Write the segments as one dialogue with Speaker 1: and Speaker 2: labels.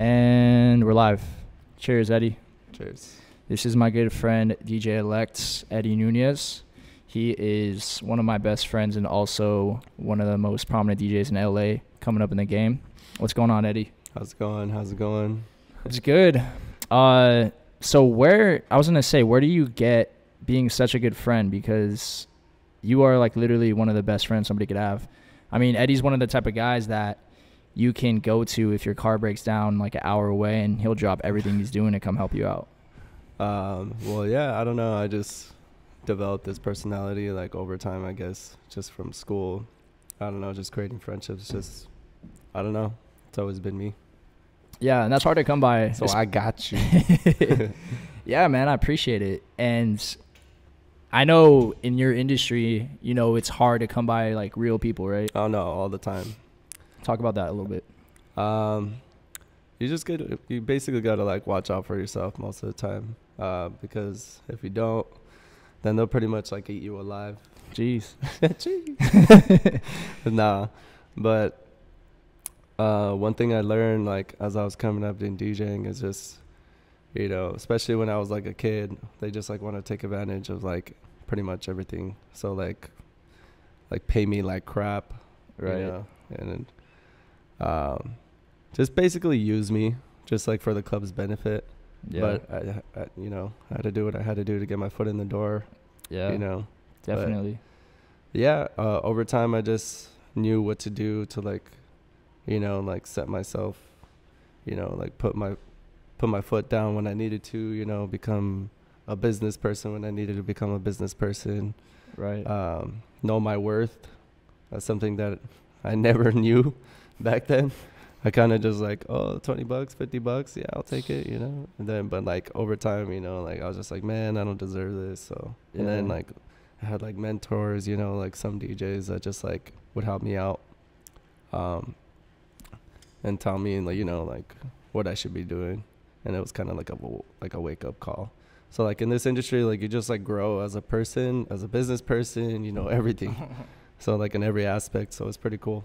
Speaker 1: And we're live. Cheers, Eddie.
Speaker 2: Cheers.
Speaker 1: This is my good friend, DJ Elekt, Eddie Nunez. He is one of my best friends and also one of the most prominent DJs in LA coming up in the game. What's going on, Eddie?
Speaker 2: How's it going?
Speaker 1: It's good. So where do you get being such a good friend? Because you are like literally one of the best friends somebody could have. I mean, Eddie's one of the type of guys that you can go to if your car breaks down like an hour away and he'll drop everything he's doing to come help you out.
Speaker 2: Well, yeah, I don't know. I just developed this personality like over time, I guess, just from school. I don't know, just creating friendships. Just, I don't know. It's always been me.
Speaker 1: Yeah, and that's hard to come by.
Speaker 2: So I got you.
Speaker 1: Yeah, man, I appreciate it. And I know in your industry, you know, it's hard to come by like real people, right?
Speaker 2: Oh, no, all the time.
Speaker 1: Talk about that a little bit.
Speaker 2: You basically got to like watch out for yourself most of the time. Because if you don't, then they'll pretty much like eat you alive.
Speaker 1: Jeez.
Speaker 2: Nah, but one thing I learned like as I was coming up in DJing is just, you know, especially when I was like a kid, they just like want to take advantage of like pretty much everything. So like pay me like crap,
Speaker 1: Right.
Speaker 2: You know? And just basically use me just like for the club's benefit.
Speaker 1: Yeah.
Speaker 2: But I you know, I had to do what I had to do to get my foot in the door.
Speaker 1: Yeah.
Speaker 2: You know.
Speaker 1: Definitely.
Speaker 2: But yeah. Over time, I just knew what to do to like, you know, like set myself, you know, like put my foot down when I needed to, you know, become a business person when I needed to become a business person.
Speaker 1: Right.
Speaker 2: Know my worth. That's something that I never knew back then. I kind of just like, oh, $20, $50, yeah, I'll take it, you know. And then, but like over time, you know, like I was just like, man, I don't deserve this. So, and then like I had like mentors, you know, like some DJs that just like would help me out, and tell me like, you know, like what I should be doing. And it was kind of like a wake up call. So like in this industry, like you just like grow as a person, as a business person, you know, everything. So like in every aspect. So it's pretty cool.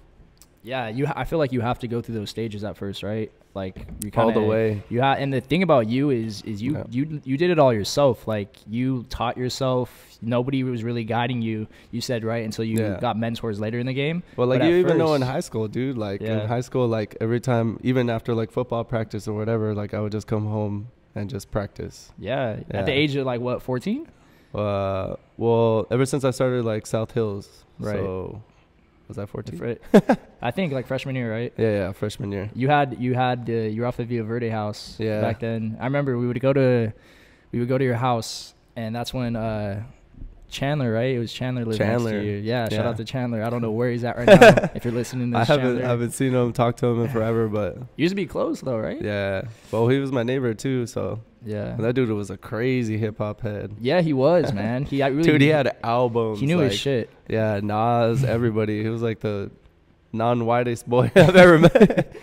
Speaker 1: Yeah, I feel like you have to go through those stages at first, right? Like you kinda,
Speaker 2: all the way.
Speaker 1: And the thing about you is you did it all yourself. Like you taught yourself. Nobody was really guiding you. You said right until you got mentors later in the game.
Speaker 2: Well, like
Speaker 1: but
Speaker 2: you even know in high school, dude. Like in high school, like every time, even after like football practice or whatever, like I would just come home and just practice.
Speaker 1: Yeah. At the age of like what, 14?
Speaker 2: Well, ever since I started like South Hills.
Speaker 1: Right.
Speaker 2: So was that 14?
Speaker 1: I think like freshman year, right?
Speaker 2: Yeah, freshman year.
Speaker 1: You were off the Villa Verde house back then. I remember we would go to your house, and that's when Chandler, right? It was Chandler lived next to you. Yeah, shout out to Chandler. I don't know where he's at right now. If you're listening to this,
Speaker 2: I haven't seen him, talked to him in forever, but
Speaker 1: used to be close though, right?
Speaker 2: Yeah. Well, he was my neighbor too, so
Speaker 1: yeah.
Speaker 2: And that dude was a crazy hip hop head.
Speaker 1: Yeah, he was, man. He
Speaker 2: had albums.
Speaker 1: He knew
Speaker 2: like,
Speaker 1: his shit.
Speaker 2: Yeah, Nas, everybody. He was like the non-whitest boy I've ever met.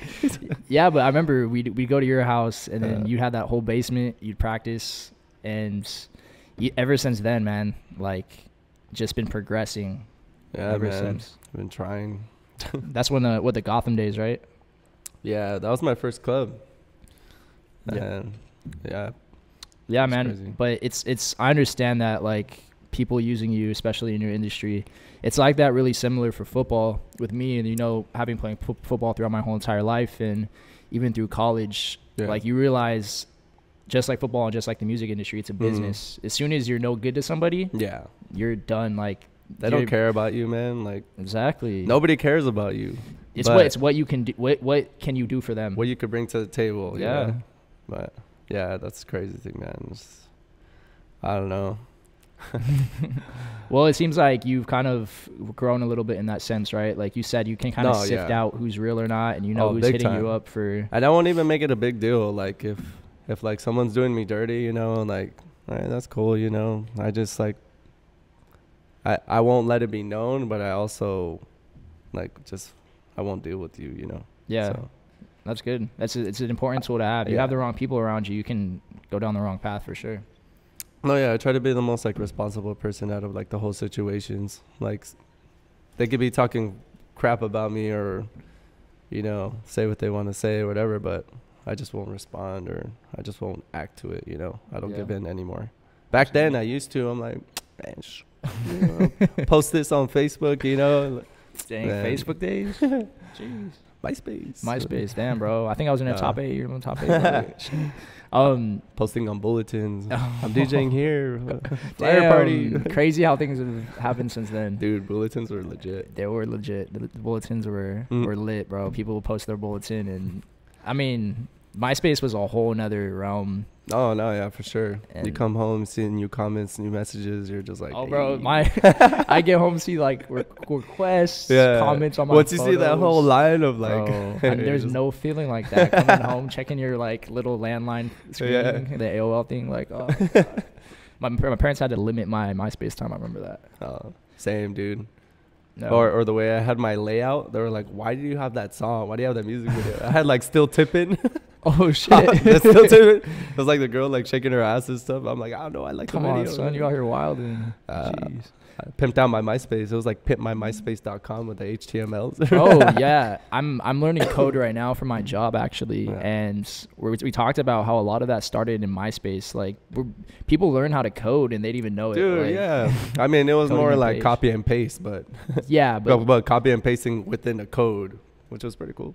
Speaker 1: Yeah, but I remember we'd go to your house, and then you had that whole basement. You'd practice, and ever since then, man, like just been progressing.
Speaker 2: Yeah,
Speaker 1: ever
Speaker 2: man.
Speaker 1: Since.
Speaker 2: I've been trying.
Speaker 1: That's when the Gotham days, right?
Speaker 2: Yeah, that was my first club.
Speaker 1: Yeah.
Speaker 2: And
Speaker 1: yeah, man.
Speaker 2: Crazy.
Speaker 1: But it's I understand that like people using you, especially in your industry, it's like that really similar for football with me, and you know, having played football throughout my whole entire life and even through college, like you realize just like football and just like the music industry, it's a business. As soon as you're no good to somebody, you're done. Like
Speaker 2: they don't care about you, man. Like
Speaker 1: exactly,
Speaker 2: nobody cares about you.
Speaker 1: It's what you can do. What can you do for them?
Speaker 2: What you could bring to the table.
Speaker 1: Yeah.
Speaker 2: You know? But yeah, that's the crazy thing, man. I don't know.
Speaker 1: Well, it seems like you've kind of grown a little bit in that sense, right? Like you said, you can kind of sift out who's real or not, and you know who's hitting you up for.
Speaker 2: And I won't even make it a big deal. Like if like someone's doing me dirty, you know, like all right, that's cool, you know. I just like I won't let it be known, but I also like just I won't deal with you, you know.
Speaker 1: Yeah. So. That's good. It's an important tool to have. You have the wrong people around you, you can go down the wrong path for sure.
Speaker 2: No, yeah, I try to be the most like responsible person out of like the whole situations. Like they could be talking crap about me or, you know, say what they want to say or whatever, but I just won't respond, or I just won't act to it, you know. I don't
Speaker 1: Yeah.
Speaker 2: give in anymore. Back then I used to. I'm like, man, you know, post this on Facebook, you know.
Speaker 1: Dang,
Speaker 2: Man.
Speaker 1: Facebook days. Jeez.
Speaker 2: MySpace.
Speaker 1: Damn, bro. I think I was in the top 8. You're in the top 8. Bro.
Speaker 2: Posting on bulletins. I'm DJing here. Flyer
Speaker 1: Damn,
Speaker 2: party.
Speaker 1: Crazy how things have happened since then.
Speaker 2: Dude, bulletins were legit.
Speaker 1: They were legit. The bulletins were lit, bro. People would post their bulletin, and I mean, MySpace was a whole nother realm.
Speaker 2: Oh no, yeah, for sure.
Speaker 1: And
Speaker 2: you come home, see new comments, new messages. You're just like,
Speaker 1: oh,
Speaker 2: hey.
Speaker 1: bro, I get home, see like requests, comments on my
Speaker 2: Once you see that whole line of like,
Speaker 1: bro, and there's no feeling like that. Coming home, checking your like little landline screen, the AOL thing, like, oh. my parents had to limit my MySpace time. I remember that.
Speaker 2: Same, dude.
Speaker 1: No.
Speaker 2: Or the way I had my layout, they were like, why do you have that song? Why do you have that music video? I had like Still Tippin'.
Speaker 1: Oh shit.
Speaker 2: Still Tippin'. It was like the girl like shaking her ass and stuff. I'm like, I don't know, I like
Speaker 1: Come
Speaker 2: the video.
Speaker 1: on, son, you out here wilding. Jeez.
Speaker 2: I pimped out my MySpace. It was like pimpmymyspace.com with the HTMLs.
Speaker 1: Oh yeah, I'm learning code right now for my job actually,
Speaker 2: Yeah.
Speaker 1: and we talked about how a lot of that started in MySpace. Like people learn how to code and they didn't even know it.
Speaker 2: Dude,
Speaker 1: like,
Speaker 2: yeah. I mean, it was
Speaker 1: coding
Speaker 2: more
Speaker 1: the
Speaker 2: like
Speaker 1: page.
Speaker 2: copy and paste, but
Speaker 1: Yeah,
Speaker 2: but copy and pasting within the code, which was pretty cool.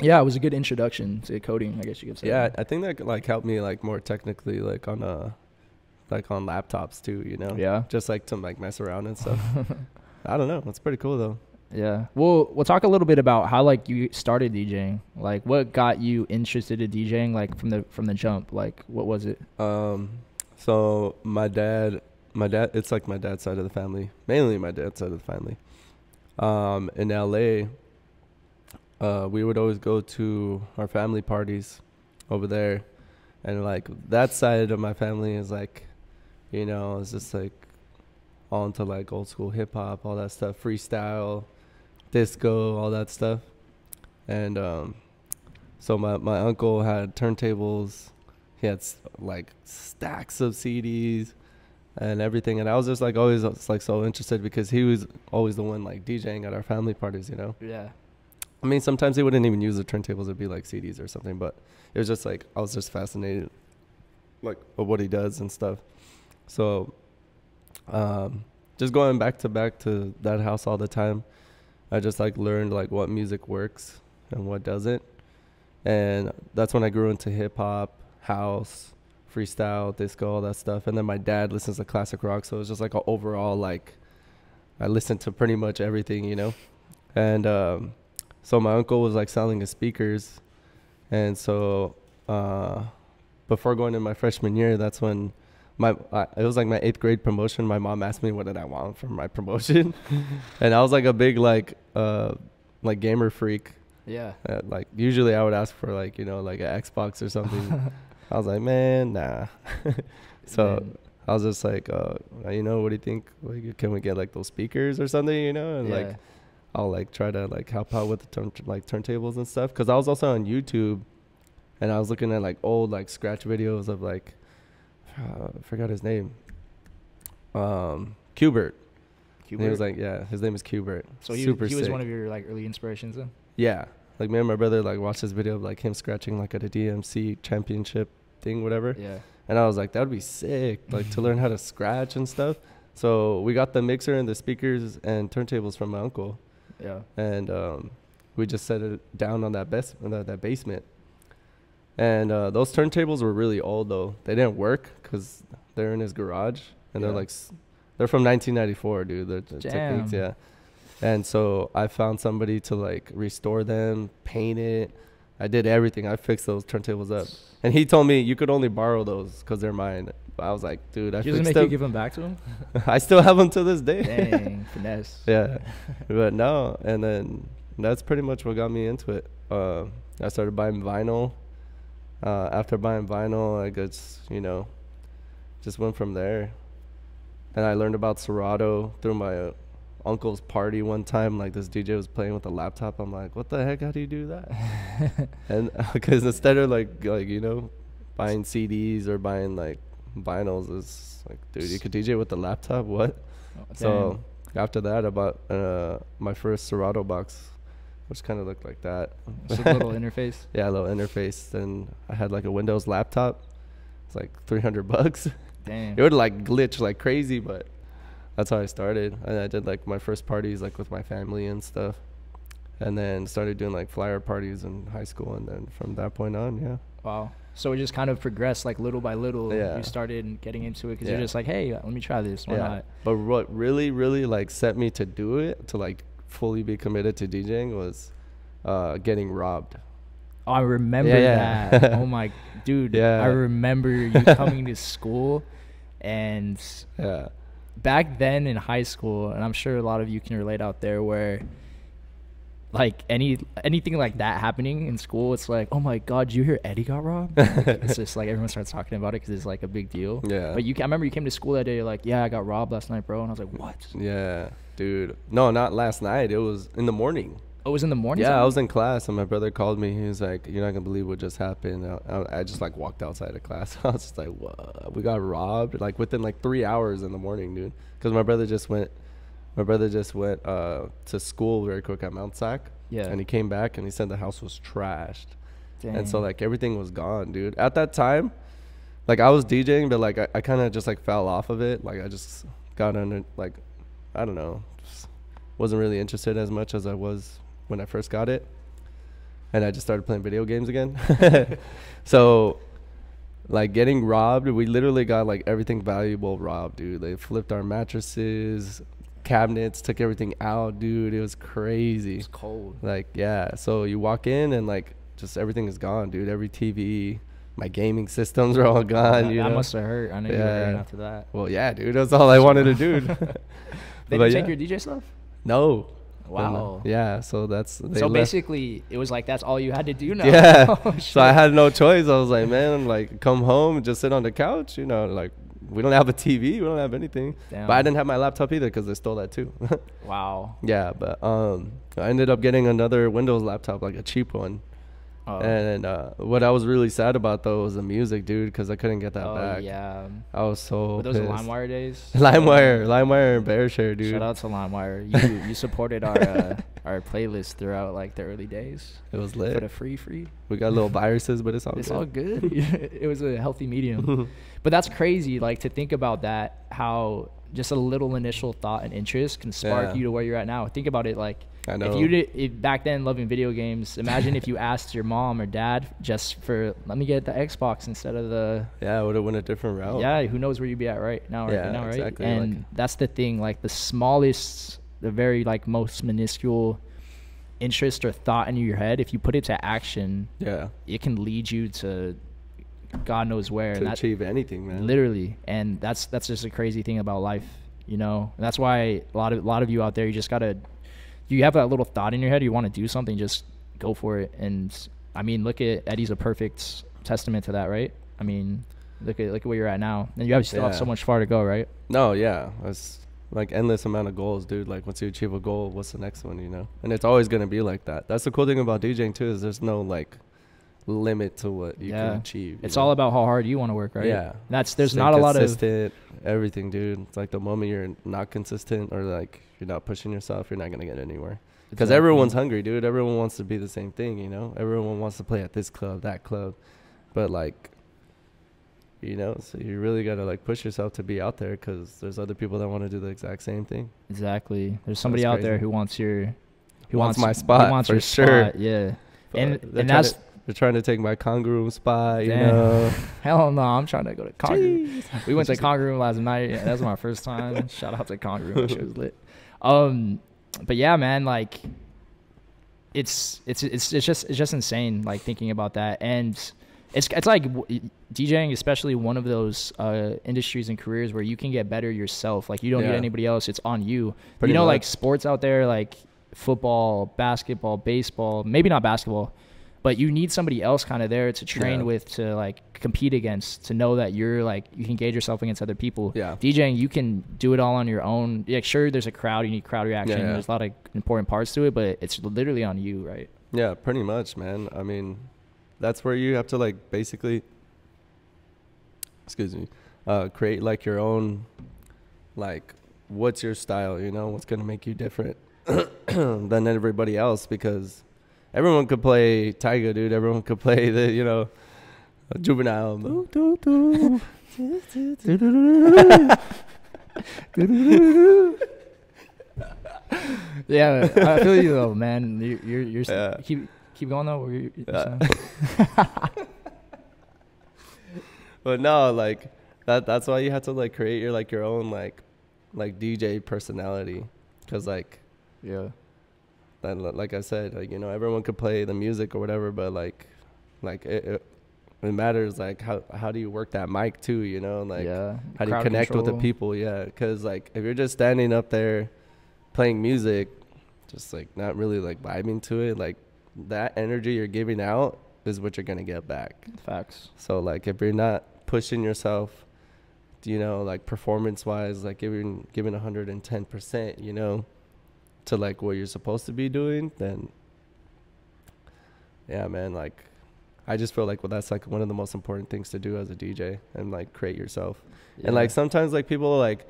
Speaker 1: yeah, it was a good introduction to coding, I guess you could say.
Speaker 2: Yeah, I think that like helped me like more technically like on laptops too, you know.
Speaker 1: Yeah.
Speaker 2: Just like to like mess around and stuff. I don't know. It's pretty cool though.
Speaker 1: Yeah. Well, we'll talk a little bit about how like you started DJing. Like what got you interested in DJing like from the jump? Like what was it?
Speaker 2: So my dad, it's like my dad's side of the family, mainly my dad's side of the family. In LA, we would always go to our family parties over there, and like that side of my family is like, you know, it's just like all into like old school hip hop, all that stuff, freestyle, disco, all that stuff. And so my uncle had turntables. He had like stacks of CDs and everything, and I was just like always like so interested because he was always the one like DJing at our family parties, you know.
Speaker 1: Yeah.
Speaker 2: I mean, sometimes he wouldn't even use the turntables; it'd be like CDs or something. But it was just like I was just fascinated, like of what he does and stuff. So, just going back to that house all the time, I just like learned like what music works and what doesn't, and that's when I grew into hip hop, house, freestyle, disco, all that stuff. And then my dad listens to classic rock, so it was just like an overall like I listened to pretty much everything, you know. And so my uncle was like selling his speakers, and so before going in my freshman year, that's when it was like my 8th grade promotion. My mom asked me what did I want for my promotion, and I was like a big like gamer freak.
Speaker 1: Yeah.
Speaker 2: Like usually I would ask for like, you know, like an Xbox or something. I was like, man, nah. So
Speaker 1: Man.
Speaker 2: I was just like, you know, what do you think? Like, can we get like those speakers or something, you know? And
Speaker 1: Yeah.
Speaker 2: like I'll like try to like help out with the turntables and stuff, because I was also on YouTube, and I was looking at like old like scratch videos of like I forgot his name, Qbert. And he was like, yeah, his name is Qbert.
Speaker 1: So he
Speaker 2: Super
Speaker 1: was
Speaker 2: sick.
Speaker 1: one of your like early inspirations then?
Speaker 2: Yeah, like me and my brother like watched this video of like him scratching like at a DMC championship thing, whatever.
Speaker 1: Yeah.
Speaker 2: And I was like, that would be sick, like to learn how to scratch and stuff. So we got the mixer and the speakers and turntables from my uncle.
Speaker 1: Yeah.
Speaker 2: And we just set it down on that basement. And those turntables were really old though. They didn't work because they're in his garage, and
Speaker 1: Yeah.
Speaker 2: they're from 1994, dude. The techniques,
Speaker 1: Damn.
Speaker 2: yeah. And so I found somebody to like restore them, paint it. I did everything. I fixed those turntables up. And he told me you could only borrow those because they're mine. But I was like, dude, I
Speaker 1: He doesn't
Speaker 2: fixed
Speaker 1: make you
Speaker 2: them.
Speaker 1: give them back to him?
Speaker 2: I still have them to this day.
Speaker 1: Dang, finesse.
Speaker 2: Yeah. But no, and then that's pretty much what got me into it. I started buying vinyl. After buying vinyl, I guess, you know, just went from there. And I learned about Serato through my uncle's party one time. Like this DJ was playing with a laptop. I'm like, what the heck? How do you do that? And because instead of like you know, buying CDs or buying like vinyls, is like, dude, you could DJ with the laptop. What?
Speaker 1: Oh,
Speaker 2: So after that, I bought my first Serato box, which kind of looked like that.
Speaker 1: Just a little interface.
Speaker 2: Yeah, a little interface. Then I had like a Windows laptop. It's like $300.
Speaker 1: Damn.
Speaker 2: It would like glitch like crazy, but that's how I started. And I did like my first parties like with my family and stuff. And then started doing like flyer parties in high school. And then from that point on, yeah.
Speaker 1: Wow. So it just kind of progressed like little by little.
Speaker 2: Yeah.
Speaker 1: You started getting into it because
Speaker 2: Yeah.
Speaker 1: you're just like, hey, let me try this. Why not?
Speaker 2: But what really, really like set me to do it, to like fully be committed to DJing was getting robbed.
Speaker 1: Oh, I remember
Speaker 2: Yeah.
Speaker 1: that. Oh my, dude.
Speaker 2: Yeah.
Speaker 1: I remember you coming to school, and
Speaker 2: Yeah.
Speaker 1: back then in high school, and I'm sure a lot of you can relate out there, where like anything like that happening in school, it's like, oh my god, you hear Eddie got robbed? Like, it's just like everyone starts talking about it because it's like a big deal.
Speaker 2: Yeah.
Speaker 1: But I remember you came to school that day, like, yeah, I got robbed last night, bro, and I was like, what?
Speaker 2: Yeah, dude. No, not last night. It was in the morning.
Speaker 1: Oh, it was in the morning?
Speaker 2: Yeah, I was in class and my brother called me. He was like, "You're not gonna believe what just happened." I just like walked outside of class. I was just like, "What? We got robbed!" Like within like 3 hours in the morning, dude. Because my brother just went. To school very quick at Mount Sac.
Speaker 1: Yeah.
Speaker 2: And he came back and he said the house was trashed.
Speaker 1: Dang.
Speaker 2: And so like everything was gone, dude. At that time, like I was DJing, but like I kind of just like fell off of it. Like I just got under, like, I don't know, just wasn't really interested as much as I was when I first got it. And I just started playing video games again. So like getting robbed, we literally got like everything valuable robbed, dude. They flipped our mattresses, cabinets, took everything out, dude. It was crazy.
Speaker 1: It's cold.
Speaker 2: Like, yeah. So you walk in and like just everything is gone, dude. Every TV, my gaming systems are all gone.
Speaker 1: That must have hurt. I know you were hurting after that.
Speaker 2: Well, yeah, dude. That's all I wanted to do.
Speaker 1: They didn't take your DJ stuff?
Speaker 2: No.
Speaker 1: Wow.
Speaker 2: Yeah. So that's.
Speaker 1: So basically, it was like that's all you had to do now.
Speaker 2: Yeah.
Speaker 1: Oh,
Speaker 2: so I had no choice. I was like, man, like come home and just sit on the couch. You know, like we don't have a TV. We don't have anything.
Speaker 1: Damn.
Speaker 2: But I didn't have my laptop either because they stole that too.
Speaker 1: Wow.
Speaker 2: Yeah, but I ended up getting another Windows laptop, like a cheap one.
Speaker 1: Oh.
Speaker 2: And what I was really sad about though was the music, dude, because I couldn't get that
Speaker 1: Oh,
Speaker 2: back.
Speaker 1: yeah.
Speaker 2: I was so
Speaker 1: Were those the
Speaker 2: pissed.
Speaker 1: LimeWire days?
Speaker 2: LimeWire and BearShare, dude.
Speaker 1: Shout out to LimeWire. You supported our playlist throughout like the early days.
Speaker 2: It was
Speaker 1: For
Speaker 2: lit.
Speaker 1: the free.
Speaker 2: We got little viruses, but it's all
Speaker 1: It's
Speaker 2: good.
Speaker 1: all good. It was a healthy medium. But that's crazy, like to think about that, how just a little initial thought and interest can spark
Speaker 2: Yeah.
Speaker 1: you to where you're at now. Think about it, like
Speaker 2: I know.
Speaker 1: if back then loving video games, imagine if you asked your mom or dad just for, let me get the Xbox instead of the,
Speaker 2: Yeah, I would have went a different route.
Speaker 1: yeah, who knows where you'd be at right now,
Speaker 2: Yeah,
Speaker 1: right?
Speaker 2: exactly,
Speaker 1: And
Speaker 2: like-
Speaker 1: that's the thing, like the smallest, the very like most minuscule interest or thought in your head, if you put it to action,
Speaker 2: Yeah.
Speaker 1: it can lead you to God knows where.
Speaker 2: To
Speaker 1: And that,
Speaker 2: achieve anything, man.
Speaker 1: literally, and that's just a crazy thing about life, you know. And that's why a lot of you out there, you just gotta, you have that little thought in your head, you want to do something, just go for it. And I mean, look at Eddie's a perfect testament to that, right? I mean, look at where you're at now, and you have still have so much far to go, right?
Speaker 2: No, yeah. It's like endless amount of goals, dude. Like once you achieve a goal, what's the next one, you know? And it's always gonna be like that. That's the cool thing about DJing too, is there's no like limit to what you can achieve.
Speaker 1: It's all about how hard you want to work, right?
Speaker 2: Yeah.
Speaker 1: There's
Speaker 2: Stay
Speaker 1: not a lot of
Speaker 2: consistent, everything, dude. It's like the moment you're not consistent or like you're not pushing yourself, you're not gonna get anywhere. Because
Speaker 1: Exactly.
Speaker 2: everyone's hungry, dude. Everyone wants to be the same thing, you know. Everyone wants to play at this club, that club, but like, you know, so you really gotta like push yourself to be out there because there's other people that want to do the exact same thing.
Speaker 1: Exactly. There's somebody
Speaker 2: That's
Speaker 1: out there
Speaker 2: crazy.
Speaker 1: who wants your, who
Speaker 2: Wants my spot,
Speaker 1: who wants
Speaker 2: for
Speaker 1: your
Speaker 2: sure.
Speaker 1: spot, yeah.
Speaker 2: But
Speaker 1: And
Speaker 2: they're
Speaker 1: that's
Speaker 2: trying to take my Conga room spot, you
Speaker 1: Damn.
Speaker 2: know.
Speaker 1: hell no. I'm trying to go to Conga.
Speaker 2: Jeez.
Speaker 1: We went to Conga Room last night. That was my first time. Shout out to Conga Room. That shit was lit. But yeah, man, like it's just insane, like thinking about that. And it's like DJing, especially one of those industries and careers where you can get better yourself. Like you don't need
Speaker 2: Yeah.
Speaker 1: anybody else. It's on you.
Speaker 2: Pretty
Speaker 1: you know, like
Speaker 2: much.
Speaker 1: sports out there, like football, basketball, baseball, maybe not basketball, but you need somebody else kind of there to train
Speaker 2: Yeah.
Speaker 1: with, to like compete against, to know that you're like, you can gauge yourself against other people.
Speaker 2: Yeah.
Speaker 1: DJing, you can do it all on your own. Yeah, sure, there's a crowd, you need crowd reaction.
Speaker 2: Yeah.
Speaker 1: There's a lot of important parts to it, but it's literally on you, right?
Speaker 2: Yeah, pretty much, man. I mean, that's where you have to like basically, create like your own, like, what's your style, you know, what's going to make you different. than everybody else, because everyone could play Tyga, dude. Everyone could play the, you know, Juvenile.
Speaker 1: Yeah, I feel you though, man. You're
Speaker 2: Yeah.
Speaker 1: keep going though. What you're saying?
Speaker 2: But no, like that's why you have to like create your own like DJ personality, because like
Speaker 1: Yeah.
Speaker 2: like I said, like, you know, everyone could play the music or whatever, but like it matters like how do you work that mic too, you know, like
Speaker 1: Yeah.
Speaker 2: how do you
Speaker 1: Crowd
Speaker 2: connect with the
Speaker 1: control.
Speaker 2: people? Yeah, because like if you're just standing up there playing music, just like not really like vibing to it, like that energy you're giving out is what you're gonna get back.
Speaker 1: Facts.
Speaker 2: So like if you're not pushing yourself, you know, like performance wise, like giving 110%, you know, to like what you're supposed to be doing, then yeah, man, like I just feel like, well, that's like one of the most important things to do as a DJ, and like create yourself.
Speaker 1: Yeah.
Speaker 2: And like sometimes like people like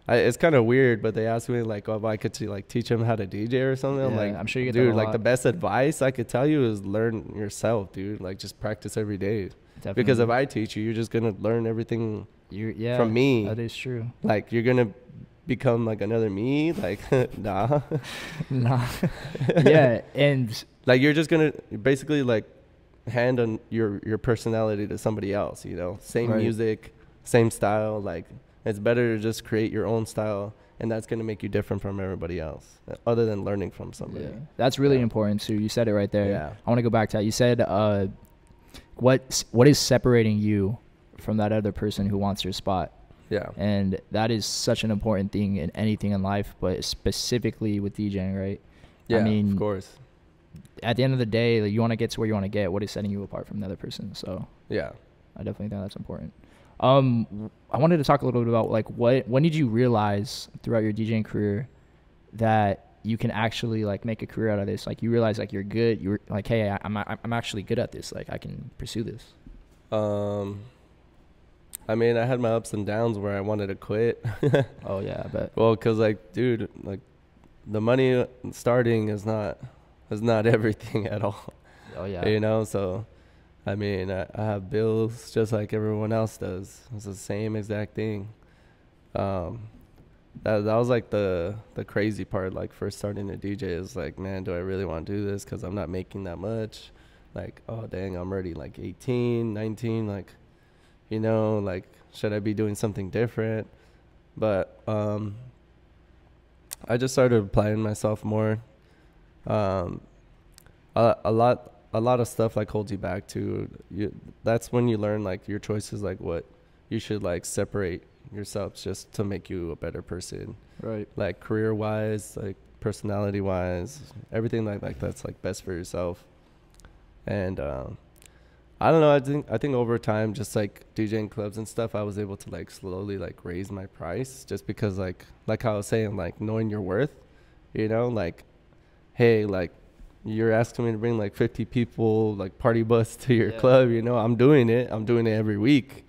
Speaker 2: it's kind of weird, but they ask me like, oh, if I could like teach them how to DJ or something. I'm
Speaker 1: Yeah,
Speaker 2: like,
Speaker 1: I'm sure you get that
Speaker 2: dude,
Speaker 1: a
Speaker 2: like
Speaker 1: lot.
Speaker 2: the best advice I could tell you is learn yourself, dude. Like just practice every day.
Speaker 1: Definitely.
Speaker 2: Because if I teach you, you're just gonna learn everything
Speaker 1: yeah,
Speaker 2: from me.
Speaker 1: that is true.
Speaker 2: Like you're gonna become like another me. Like nah.
Speaker 1: Nah. Yeah, and
Speaker 2: Like you're just gonna basically like hand on your personality to somebody else, you know. Same
Speaker 1: Right.
Speaker 2: music, same style. Like it's better to just create your own style, and that's gonna make you different from everybody else, other than learning from somebody.
Speaker 1: yeah, that's really
Speaker 2: Yeah.
Speaker 1: important too. You said it right there.
Speaker 2: Yeah.
Speaker 1: I want to go back to that. You said what is separating you from that other person who wants your spot?
Speaker 2: Yeah.
Speaker 1: And that is such an important thing in anything in life, but specifically with DJing, right?
Speaker 2: Yeah.
Speaker 1: I mean,
Speaker 2: of course.
Speaker 1: At the end of the day, like, you want to get to where you want to get. What is setting you apart from the other person? So
Speaker 2: Yeah.
Speaker 1: I definitely think that's important. I wanted to talk a little bit about like when did you realize throughout your DJing career that you can actually like make a career out of this? Like you realize like you're good. You're like, hey, I'm actually good at this. Like I can pursue this.
Speaker 2: I mean, I had my ups and downs where I wanted to quit.
Speaker 1: Oh yeah, I bet.
Speaker 2: Well, cause like, dude, like the money starting is not everything at all.
Speaker 1: Oh yeah.
Speaker 2: You know, so I mean, I have bills just like everyone else does. It's the same exact thing. That was like the crazy part. Like first starting to DJ is like, man, do I really want to do this? Cause I'm not making that much. Like, oh dang, I'm already like 18, 19. Like, you know, like should I be doing something different? But I just started applying myself more. A lot of stuff like holds you back too. That's when you learn like your choices, like what you should like separate yourself just to make you a better person.
Speaker 1: Right.
Speaker 2: Like career wise, like personality wise, everything like that's like best for yourself. And I don't know, I think over time, just like DJing clubs and stuff, I was able to like slowly like raise my price, just because like how I was saying, like knowing your worth, you know, like, hey, like you're asking me to bring like 50 people, like party bus to your club, you know, I'm doing it every week.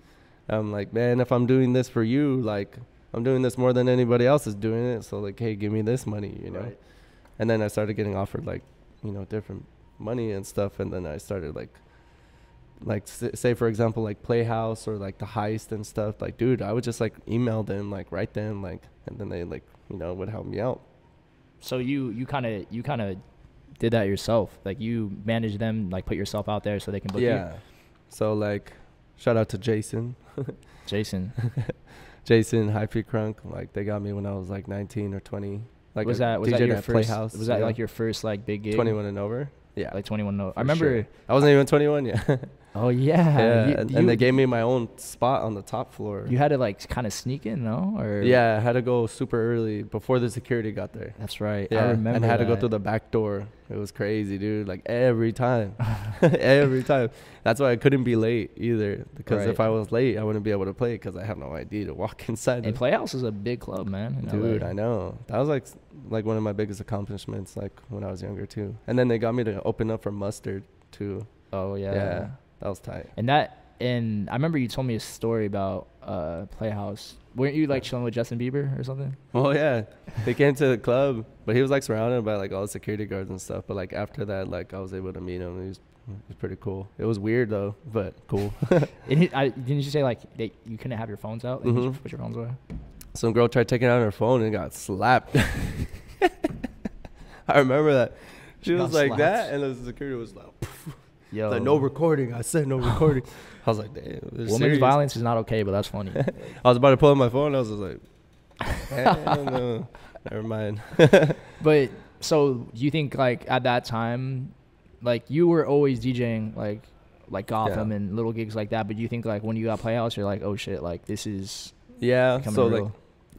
Speaker 2: I'm like, man, if I'm doing this for you, like I'm doing this more than anybody else is doing it. So like, hey, give me this money, you know?
Speaker 1: Right.
Speaker 2: And then I started getting offered like, you know, different money and stuff. And then I started like say for example, like Playhouse or like the Heist and stuff. Like, dude, I would just like email them, like write them, like, and then they like, you know, would help me out.
Speaker 1: So you kind of did that yourself. Like you managed them, like put yourself out there so they can book you.
Speaker 2: Yeah. So like, shout out to Jason.
Speaker 1: Jason,
Speaker 2: Hyphy Crunk. Like they got me when I was like 19 or 20. Like
Speaker 1: was that
Speaker 2: DJ'd
Speaker 1: your
Speaker 2: at
Speaker 1: first?
Speaker 2: Playhouse,
Speaker 1: Was that
Speaker 2: yeah.
Speaker 1: like your first like big gig?
Speaker 2: 21 and over. Yeah.
Speaker 1: Like 21. No, I
Speaker 2: For
Speaker 1: remember.
Speaker 2: sure. I wasn't even 21 yet.
Speaker 1: Oh yeah.
Speaker 2: Yeah. And they gave me my own spot on the top floor.
Speaker 1: You had to like kind of sneak in, no? Or
Speaker 2: Yeah, I had to go super early before the security got there.
Speaker 1: That's right.
Speaker 2: Yeah,
Speaker 1: I remember.
Speaker 2: and I had to go
Speaker 1: that.
Speaker 2: through the back door. It was crazy, dude. Like every time, every time. That's why I couldn't be late either. Because
Speaker 1: Right.
Speaker 2: if I was late, I wouldn't be able to play because I have no ID to walk inside.
Speaker 1: And Playhouse is a big club, man. in
Speaker 2: Dude,
Speaker 1: LA.
Speaker 2: I know. That was like one of my biggest accomplishments, like when I was younger too. And then they got me to open up for Mustard too.
Speaker 1: Oh yeah.
Speaker 2: Yeah, that was tight.
Speaker 1: And I remember you told me a story about Playhouse. Weren't you like chilling with Justin Bieber or something?
Speaker 2: Oh yeah, they came to the club, but he was like surrounded by like all the security guards and stuff. But like after that, like I was able to meet him. He was pretty cool. It was weird though, but cool.
Speaker 1: Didn't you say like you couldn't have your phones out? Like, you put your phones away.
Speaker 2: Some girl tried taking out her phone and got slapped. I remember that. She was like slapped. That, and the security was like, yo, like, no recording. I said no recording. I was like, damn.
Speaker 1: Women's violence is not okay, but that's funny.
Speaker 2: I was about to pull up my phone. I was just like, no, never mind.
Speaker 1: But so do you think like at that time, like you were always DJing like Gotham and little gigs like that, but do you think like when you got Playhouse, you're like, oh shit, like this is
Speaker 2: so
Speaker 1: real?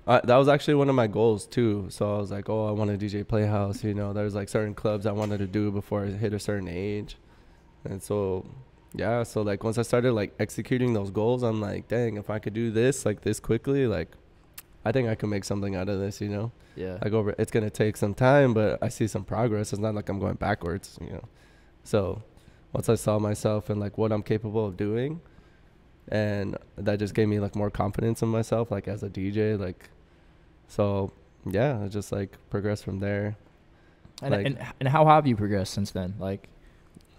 Speaker 2: Like that was actually one of my goals too. So I was like, oh, I want to DJ Playhouse. You know, there's like certain clubs I wanted to do before I hit a certain age, and so. Yeah, so like once I started like executing those goals, I'm like, dang, if I could do this like this quickly, like I think I can make something out of this, you know?
Speaker 1: Yeah.
Speaker 2: Like it's gonna take some time, but I see some progress. It's not like I'm going backwards, you know. So once I saw myself and like what I'm capable of doing, and that just gave me like more confidence in myself, like as a DJ, like so yeah, I just like progressed from there.
Speaker 1: And
Speaker 2: like,
Speaker 1: and how have you progressed since then? Like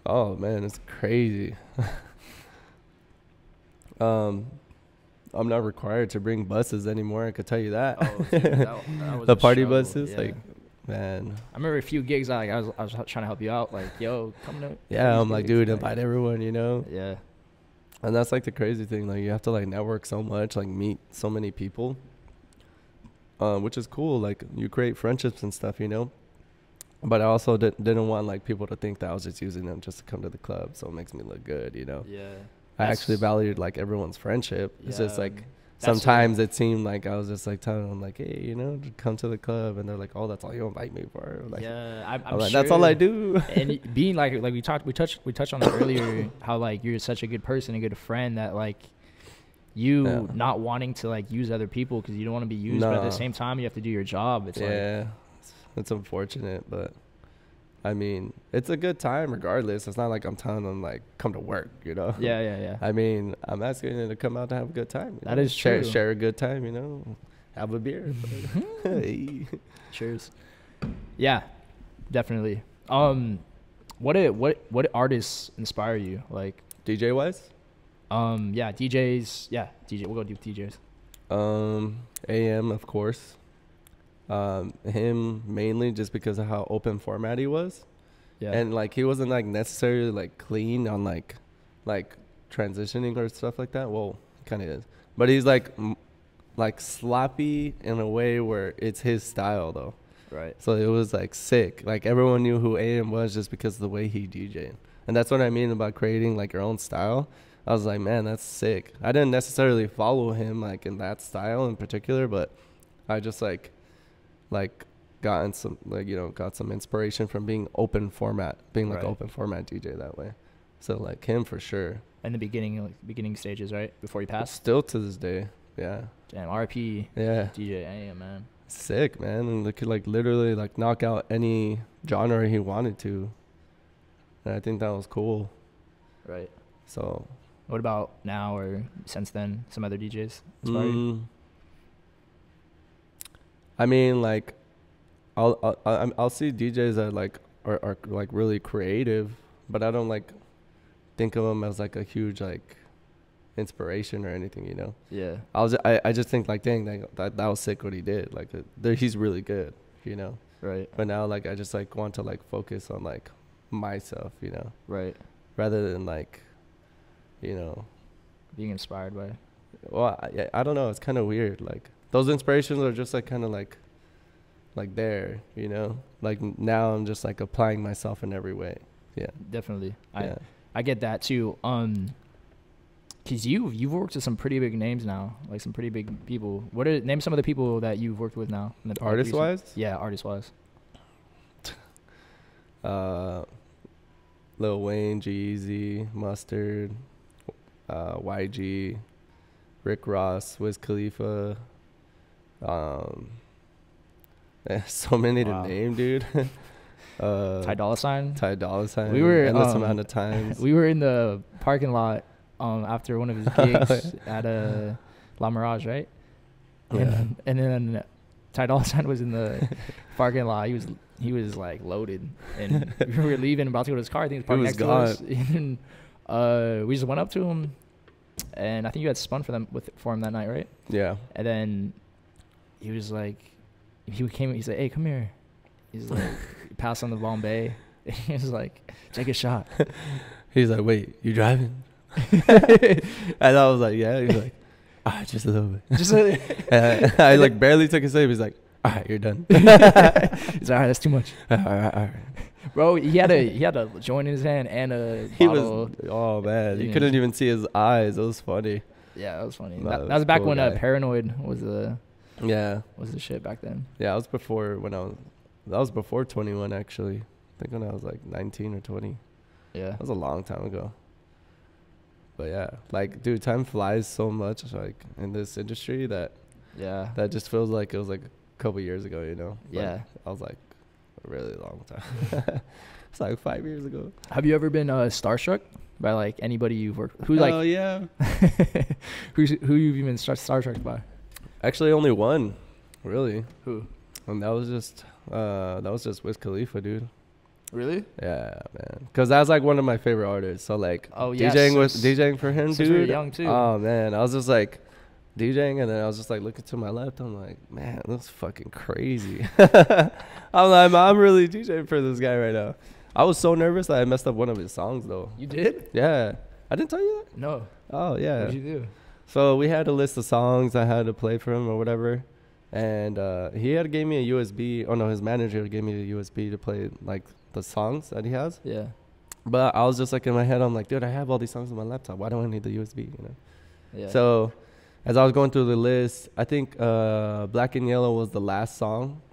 Speaker 2: oh man, it's crazy. I'm not required to bring buses anymore. I could tell you that.
Speaker 1: Oh, dude, that was
Speaker 2: the party
Speaker 1: show.
Speaker 2: buses,
Speaker 1: yeah.
Speaker 2: like, man.
Speaker 1: I remember a few gigs. I was trying to help you out. Like, yo, come to.
Speaker 2: Yeah, I'm like, dude, invite everyone. You know.
Speaker 1: Yeah.
Speaker 2: And that's like the crazy thing. Like, you have to like network so much, like meet so many people, which is cool. Like, you create friendships and stuff, you know. But I also didn't want like people to think that I was just using them just to come to the club, so it makes me look good, you know.
Speaker 1: Yeah.
Speaker 2: I actually valued like everyone's friendship. It's just like
Speaker 1: That's
Speaker 2: sometimes it seemed like I was just like telling them like, hey, you know, come to the club, and they're like, oh, that's all you invite me for. Like,
Speaker 1: yeah,
Speaker 2: I'm like, that's all I do.
Speaker 1: And being like we touched on that earlier, how like you're such a good person, a good friend, that like you not wanting to like use other people because you don't want to be used, but at the same time you have to do your job. It's like,
Speaker 2: it's unfortunate, but I mean, it's a good time regardless. It's not like I'm telling them like come to work, you know.
Speaker 1: Yeah.
Speaker 2: I mean, I'm asking them to come out to have a good time.
Speaker 1: That is true.
Speaker 2: Share a good time, you know. Have a beer. Hey.
Speaker 1: Cheers. Yeah, definitely. What artists inspire you? Like
Speaker 2: DJ wise?
Speaker 1: Yeah, DJs. Yeah, DJ. We'll go do DJs.
Speaker 2: AM, of course. Him mainly just because of how open format he was. Yeah. And like he wasn't like necessarily like clean on like transitioning or stuff like that. Well, kind of is. But he's like sloppy in a way where it's his style though.
Speaker 1: Right.
Speaker 2: So it was like sick. Like everyone knew who AM was just because of the way he DJed. And that's what I mean about creating like your own style. I was like, man, that's sick. I didn't necessarily follow him like in that style in particular, but I just like gotten some got some inspiration from being open format, being like open format DJ that way. So like him for sure.
Speaker 1: In the beginning stages, right? Before he passed?
Speaker 2: Still to this day. Yeah.
Speaker 1: Damn, RP.
Speaker 2: Yeah.
Speaker 1: DJ AM, man.
Speaker 2: Sick, man. And they could like literally like knock out any genre he wanted to. And I think that was cool.
Speaker 1: Right.
Speaker 2: So
Speaker 1: what about now or since then, some other DJs inspire you?
Speaker 2: I mean, like, I'll see DJs that like are like really creative, but I don't like think of them as like a huge like inspiration or anything, you know.
Speaker 1: Yeah.
Speaker 2: I just think like, dang, that was sick what he did. Like, he's really good, you know.
Speaker 1: Right.
Speaker 2: But now like I just like want to like focus on like myself, you know.
Speaker 1: Right.
Speaker 2: Rather than like, you know,
Speaker 1: being inspired by.
Speaker 2: Well, I don't know. It's kind of weird. Like those inspirations are just like kind of like there, you know. Like now I'm just like applying myself in every way. Yeah. Definitely.
Speaker 1: Yeah. I get that too. Cause you've worked with some pretty big names now, like some pretty big people. Name some of the people that you've worked with now?
Speaker 2: Artist wise?
Speaker 1: Yeah, artist wise.
Speaker 2: Lil Wayne, G-Eazy, Mustard, YG, Rick Ross, Wiz Khalifa. So many to name, dude.
Speaker 1: Ty Dolla $ign.
Speaker 2: Ty Dolla $ign.
Speaker 1: We were
Speaker 2: endless amount of times.
Speaker 1: We were in the parking lot after one of his gigs at La Mirage, right?
Speaker 2: Yeah.
Speaker 1: And then Ty Dolla $ign was in the parking lot. He was like loaded, and we were leaving, about to go to his car. I think he was parked next to us. And we just went up to him, and I think you had spun for him that night, right?
Speaker 2: Yeah.
Speaker 1: And then he was like, he's like, hey, come here. He's like, pass on the Bombay. And he was like, take a shot.
Speaker 2: He's like, wait, you driving? And I was like, yeah. He's like, all right, just a little bit. Just a little. I like barely took a sip. He's like, all right, you're done.
Speaker 1: He's like, all right, that's too much.
Speaker 2: All right.
Speaker 1: Bro, he had a joint in his hand and a bottle.
Speaker 2: Oh man, you couldn't even see his eyes. It was funny.
Speaker 1: Yeah, that was funny. That was back when Paranoid was the shit back then.
Speaker 2: Yeah, that was before 21 actually. I think when I was like 19 or 20.
Speaker 1: Yeah,
Speaker 2: that was a long time ago. But yeah, like, dude, time flies so much, like, in this industry that just feels like it was like a couple years ago, you know?
Speaker 1: Yeah.
Speaker 2: I was like a really long time. It's like 5 years ago.
Speaker 1: Have you ever been starstruck by like anybody you've worked? Who like?
Speaker 2: Oh yeah.
Speaker 1: Who you've even starstruck by?
Speaker 2: Actually, only one, really.
Speaker 1: Who?
Speaker 2: And that was just Wiz Khalifa, dude.
Speaker 1: Really?
Speaker 2: Yeah, man. Because that was like one of my favorite artists. So like,
Speaker 1: yes,
Speaker 2: DJing for him, dude.
Speaker 1: Really young too.
Speaker 2: Oh man, I was just like DJing, and then I was just like looking to my left. I'm like, man, that's fucking crazy. I'm like, I'm really DJing for this guy right now. I was so nervous that I messed up one of his songs though.
Speaker 1: You did?
Speaker 2: Yeah. I didn't tell you that?
Speaker 1: No.
Speaker 2: Oh yeah.
Speaker 1: What did you do?
Speaker 2: So we had a list of songs I had to play for him or whatever. And he had gave me a USB. Oh no, his manager gave me a USB to play like the songs that he has.
Speaker 1: Yeah.
Speaker 2: But I was just like in my head, I'm like, dude, I have all these songs on my laptop. Why do I need the USB? You know?
Speaker 1: Yeah.
Speaker 2: So as I was going through the list, I think Black and Yellow was the last song,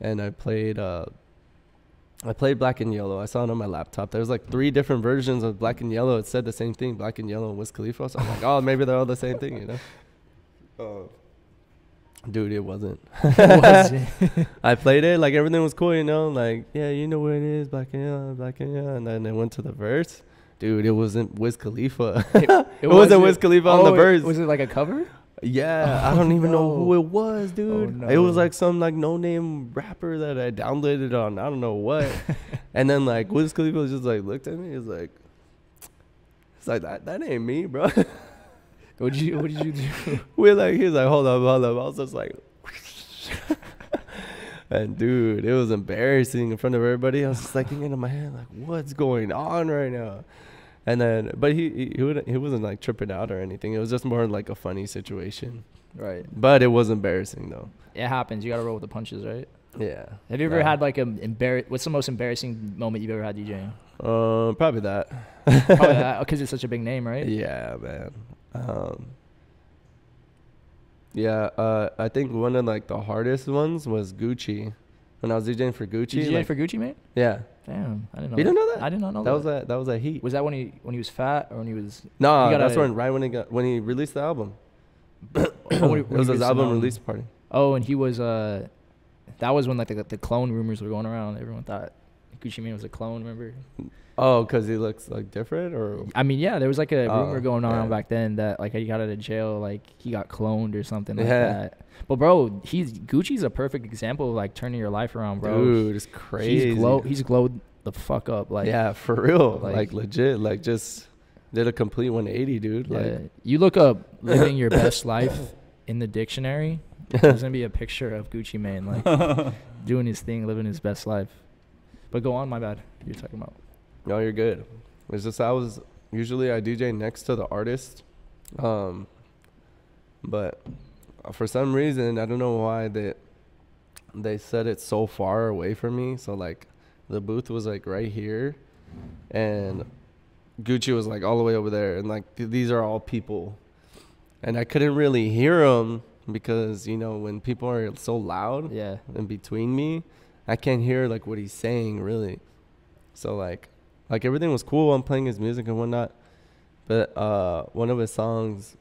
Speaker 2: and I played Black and Yellow. I saw it on my laptop. There was like 3 different versions of Black and Yellow. It said the same thing, Black and Yellow and Wiz Khalifa. So I'm like, oh, maybe they're all the same thing, you know? Dude, it wasn't. I played it, like everything was cool, you know? Like, yeah, you know what it is, Black and Yellow, Black and Yellow. And then it went to the verse. Dude, it wasn't Wiz Khalifa. It wasn't Wiz Khalifa on the verse.
Speaker 1: Was it like a cover?
Speaker 2: Yeah, I don't even know who it was, dude.
Speaker 1: Oh, no.
Speaker 2: It was like some like no-name rapper that I downloaded on I don't know what. And then like Wiz Khalifa just like looked at me. He's like that ain't me, bro.
Speaker 1: What did you do?
Speaker 2: He was like, hold up. I was just like, and dude, it was embarrassing in front of everybody. I was just like thinking in my head, like, what's going on right now? And then, but he wasn't like tripping out or anything. It was just more like a funny situation.
Speaker 1: Right.
Speaker 2: But it was embarrassing though.
Speaker 1: It happens. You got to roll with the punches, right?
Speaker 2: Yeah.
Speaker 1: Have you ever had like what's the most embarrassing moment you've ever had DJing?
Speaker 2: Probably that.
Speaker 1: Probably that, because it's such a big name, right?
Speaker 2: Yeah, man. I think one of like the hardest ones was Gucci. When I was DJing for Gucci.
Speaker 1: You DJing for Gucci, man?
Speaker 2: Yeah.
Speaker 1: Damn, I didn't know.
Speaker 2: You didn't know that?
Speaker 1: I did not know that.
Speaker 2: That was a heat.
Speaker 1: Was that when he was fat or when he was?
Speaker 2: No, that's when he released the album. It was his album release party.
Speaker 1: Oh, and he was that was when like the clone rumors were going around. Everyone thought Gucci Mane was a clone. Remember?
Speaker 2: Oh, because he looks like different, or
Speaker 1: I mean, yeah, there was like a rumor going on back then that like he got out of jail, like he got cloned or something like that. But bro, Gucci's a perfect example of like turning your life around, bro.
Speaker 2: Dude, it's crazy.
Speaker 1: He's glowed the fuck up, like
Speaker 2: yeah, for real, like legit, like just did a complete 180, dude.
Speaker 1: Yeah.
Speaker 2: Like
Speaker 1: You look up living your best life in the dictionary. There's gonna be a picture of Gucci Mane like doing his thing, living his best life. But go on, my bad. You're talking about.
Speaker 2: No, you're good. It's just I DJ next to the artist, but for some reason I don't know why they set it so far away from me. So like the booth was like right here, and Gucci was like all the way over there, and like these are all people, and I couldn't really hear them because you know when people are so loud in between me, I can't hear like what he's saying really. So like everything was cool. I'm playing his music and whatnot, but one of his songs